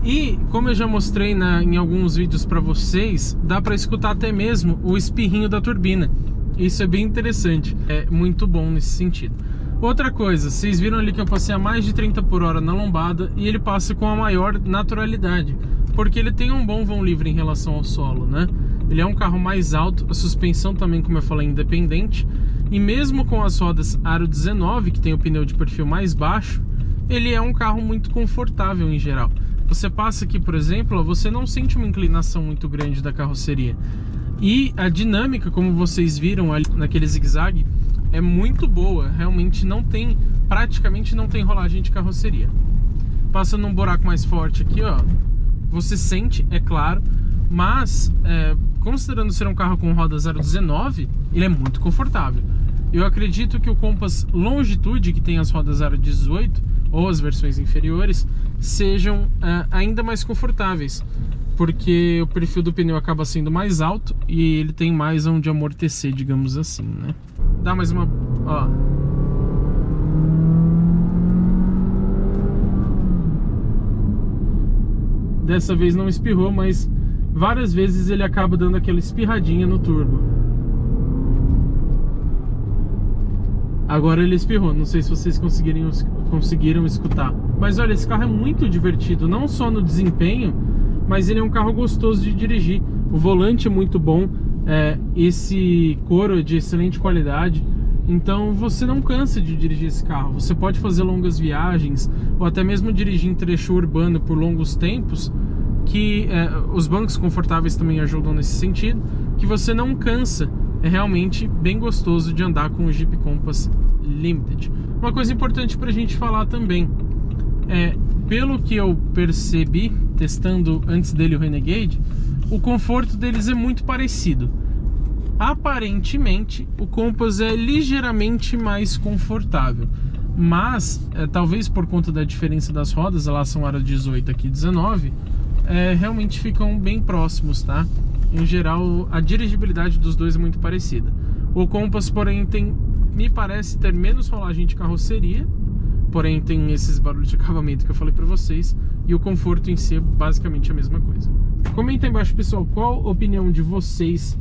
E como eu já mostrei em alguns vídeos para vocês, dá para escutar até mesmo o espirrinho da turbina. Isso é bem interessante, é muito bom nesse sentido. Outra coisa, vocês viram ali que eu passei a mais de 30 por hora na lombada e ele passa com a maior naturalidade, porque ele tem um bom vão livre em relação ao solo, né? Ele é um carro mais alto, a suspensão também, como eu falei, independente, e mesmo com as rodas Aro 19, que tem o pneu de perfil mais baixo, ele é um carro muito confortável em geral. Você passa aqui, por exemplo, você não sente uma inclinação muito grande da carroceria. E a dinâmica, como vocês viram ali naquele zigue-zague, é muito boa. Realmente praticamente não tem rolagem de carroceria. Passa num buraco mais forte aqui, ó, você sente, é claro, mas considerando ser um carro com rodas 019, ele é muito confortável. Eu acredito que o Compass Longitude, que tem as rodas 018, ou as versões inferiores, sejam ainda mais confortáveis, porque o perfil do pneu acaba sendo mais alto e ele tem mais onde amortecer, digamos assim, né? Dá mais uma... ó. Dessa vez não espirrou, mas várias vezes ele acaba dando aquela espirradinha no turbo. Agora ele espirrou, não sei se vocês conseguiram escutar. Mas olha, esse carro é muito divertido, não só no desempenho, mas ele é um carro gostoso de dirigir. O volante é muito bom, esse couro é de excelente qualidade, então você não cansa de dirigir esse carro. Você pode fazer longas viagens, ou até mesmo dirigir em trecho urbano por longos tempos, que os bancos confortáveis também ajudam nesse sentido, que você não cansa. É realmente bem gostoso de andar com o Jeep Compass Limited. Uma coisa importante para a gente falar também, pelo que eu percebi testando antes dele o Renegade, o conforto deles é muito parecido. Aparentemente o Compass é ligeiramente mais confortável, mas talvez por conta da diferença das rodas, elas são aro 18 aqui 19, realmente ficam bem próximos, tá? Em geral, a dirigibilidade dos dois é muito parecida. O Compass, porém, me parece ter menos rolagem de carroceria, porém tem esses barulhos de acabamento que eu falei pra vocês, e o conforto em si é basicamente a mesma coisa. Comenta aí embaixo, pessoal, qual a opinião de vocês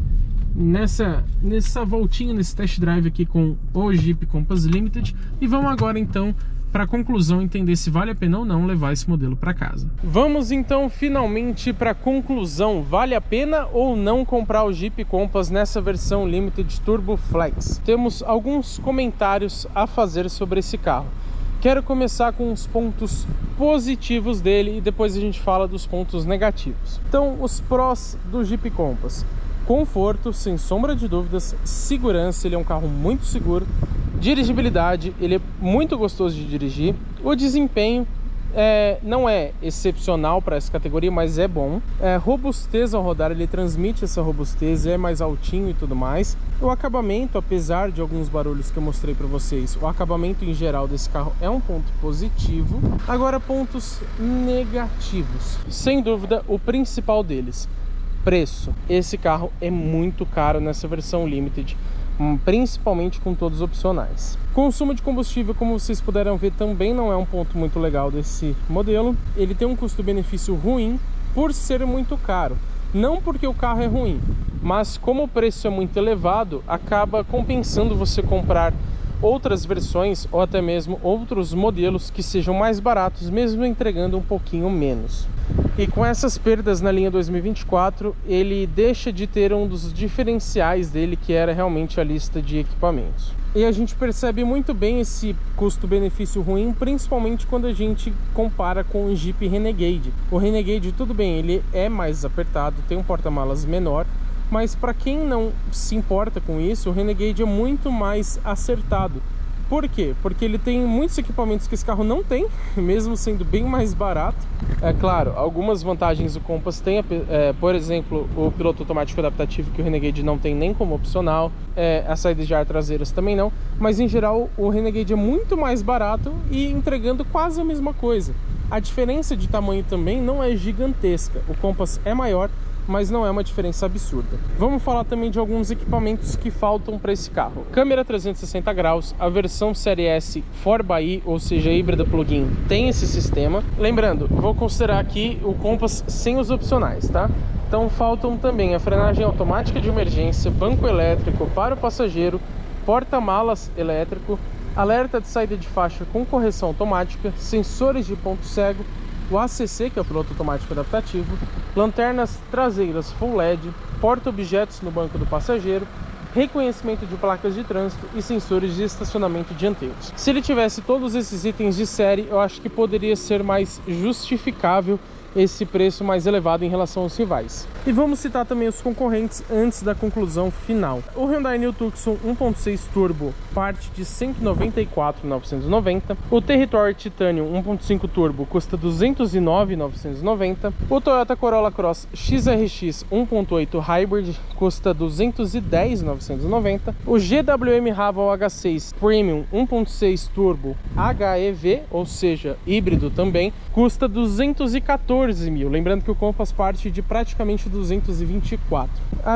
nessa voltinha, nesse test drive aqui com o Jeep Compass Limited, e vamos agora então para a conclusão, entender se vale a pena ou não levar esse modelo para casa. Vamos então finalmente para a conclusão. Vale a pena ou não comprar o Jeep Compass nessa versão Limited Turbo Flex? Temos alguns comentários a fazer sobre esse carro. Quero começar com os pontos positivos dele e depois a gente fala dos pontos negativos. Então, os prós do Jeep Compass: conforto, sem sombra de dúvidas; segurança, ele é um carro muito seguro; dirigibilidade, ele é muito gostoso de dirigir; o desempenho não é excepcional para essa categoria, mas é bom; robustez ao rodar, ele transmite essa robustez, é mais altinho e tudo mais. O acabamento, apesar de alguns barulhos que eu mostrei para vocês, o acabamento em geral desse carro é um ponto positivo. Agora, pontos negativos, sem dúvida o principal deles: preço. Esse carro é muito caro nessa versão Limited, principalmente com todos os opcionais. Consumo de combustível, como vocês puderam ver, também não é um ponto muito legal desse modelo. Ele tem um custo-benefício ruim por ser muito caro. Não porque o carro é ruim, mas como o preço é muito elevado, acaba compensando você comprar outras versões ou até mesmo outros modelos que sejam mais baratos, mesmo entregando um pouquinho menos. E com essas perdas na linha 2024, ele deixa de ter um dos diferenciais dele, que era realmente a lista de equipamentos. E a gente percebe muito bem esse custo-benefício ruim, principalmente quando a gente compara com o Jeep Renegade. O Renegade, tudo bem, ele é mais apertado, tem um porta-malas menor, mas para quem não se importa com isso, o Renegade é muito mais acertado. Por quê? Porque ele tem muitos equipamentos que esse carro não tem, mesmo sendo bem mais barato. É claro, algumas vantagens o Compass tem, por exemplo, o piloto automático adaptativo, que o Renegade não tem nem como opcional, as saídas de ar traseiras também não, mas em geral o Renegade é muito mais barato e entregando quase a mesma coisa. A diferença de tamanho também não é gigantesca, o Compass é maior, mas não é uma diferença absurda. Vamos falar também de alguns equipamentos que faltam para esse carro. Câmera 360 graus, a versão Série S 4xE, ou seja, híbrida plug-in, tem esse sistema. Lembrando, vou considerar aqui o Compass sem os opcionais, tá? Então faltam também a frenagem automática de emergência, banco elétrico para o passageiro, porta-malas elétrico, alerta de saída de faixa com correção automática, sensores de ponto cego, o ACC, que é o piloto automático adaptativo, lanternas traseiras Full LED, porta-objetos no banco do passageiro, reconhecimento de placas de trânsito e sensores de estacionamento dianteiros. Se ele tivesse todos esses itens de série, eu acho que poderia ser mais justificável esse preço mais elevado em relação aos rivais. E vamos citar também os concorrentes antes da conclusão final. O Hyundai New Tucson 1.6 Turbo parte de R$ 194.990. O Territory Titanium 1.5 Turbo custa R$ 209.990. O Toyota Corolla Cross XRX 1.8 Hybrid custa R$ 210.990. O GWM Raval H6 Premium 1.6 Turbo HEV, ou seja, híbrido também, custa R$ 214.000. Lembrando que o Compass parte de praticamente 224.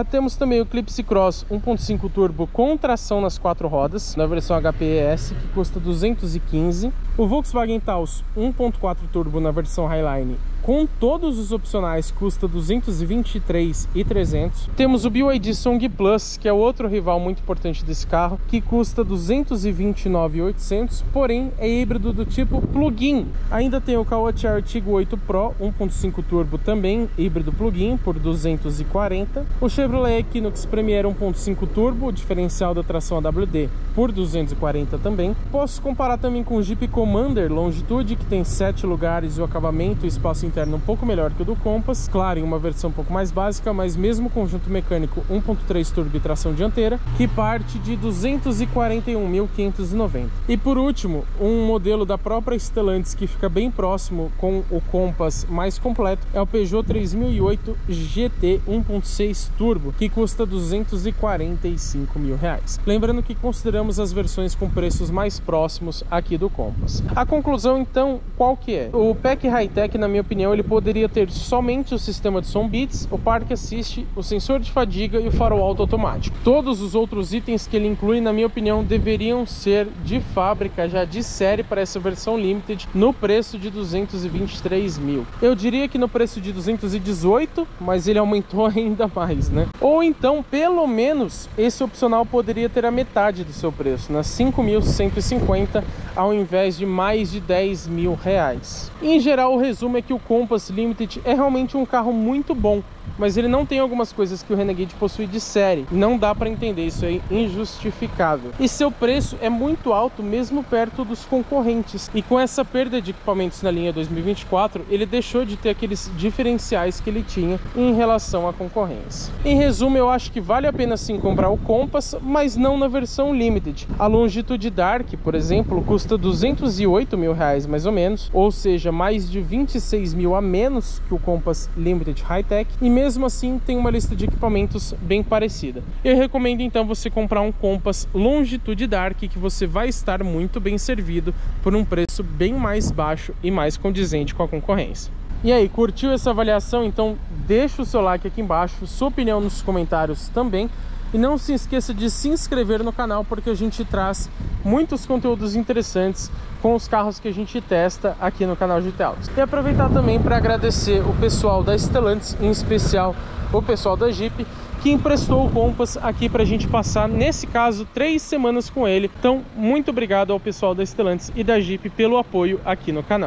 Temos também o Eclipse Cross 1.5 Turbo com tração nas 4 rodas, na versão HPS, que custa 215. O Volkswagen Taos 1.4 Turbo na versão Highline, com todos os opcionais, custa 223.300. Temos o BYD Song Plus, que é outro rival muito importante desse carro, que custa 229.800, porém é híbrido do tipo plug-in. Ainda tem o Caoa Chery Tiggo 8 Pro 1.5 Turbo, também híbrido plug-in, por 240. O Chevrolet Equinox Premier 1.5 Turbo, diferencial da tração AWD, por 240 também. Posso comparar também com o Jeep Commander Longitude, que tem 7 lugares e o acabamento e espaço interno um pouco melhor que o do Compass, claro, em uma versão um pouco mais básica, mas mesmo conjunto mecânico 1.3 turbo e tração dianteira, que parte de 241.590. E por último, um modelo da própria Stellantis que fica bem próximo com o Compass mais completo é o Peugeot 3008 GT 1.6 Turbo, que custa R$ 245.000. Lembrando que consideramos as versões com preços mais próximos aqui do Compass. A conclusão então, qual que é? O PEC High-Tech, na minha opinião, ele poderia ter somente o sistema de som Beats, o Park Assist, o sensor de fadiga e o farol alto automático. Todos os outros itens que ele inclui, na minha opinião, deveriam ser de fábrica, já de série, para essa versão Limited, no preço de 223.000. Eu diria que no preço de 218, mas ele aumentou ainda mais, né? Ou então, pelo menos, esse opcional poderia ter a metade do seu preço, nas 5.150, ao invés de mais de R$10.000. Em geral, o resumo é que o Compass Limited é realmente um carro muito bom, mas ele não tem algumas coisas que o Renegade possui de série. Não dá para entender, isso é injustificável. E seu preço é muito alto, mesmo perto dos concorrentes. E com essa perda de equipamentos na linha 2024, ele deixou de ter aqueles diferenciais que ele tinha em relação à concorrência. Em resumo, eu acho que vale a pena sim comprar o Compass, mas não na versão Limited. A Longitude Dark, por exemplo, custa R$208.000 mais ou menos, ou seja, mais de 26.000 a menos que o Compass Limited High-Tech, e mesmo assim tem uma lista de equipamentos bem parecida. Eu recomendo então você comprar um Compass Longitude Dark, que você vai estar muito bem servido por um preço bem mais baixo e mais condizente com a concorrência. E aí, curtiu essa avaliação? Então deixa o seu like aqui embaixo, sua opinião nos comentários também. E não se esqueça de se inscrever no canal, porque a gente traz muitos conteúdos interessantes com os carros que a gente testa aqui no canal GT Autos. E aproveitar também para agradecer o pessoal da Stellantis, em especial o pessoal da Jeep, que emprestou o Compass aqui para a gente passar, nesse caso, 3 semanas com ele. Então, muito obrigado ao pessoal da Stellantis e da Jeep pelo apoio aqui no canal.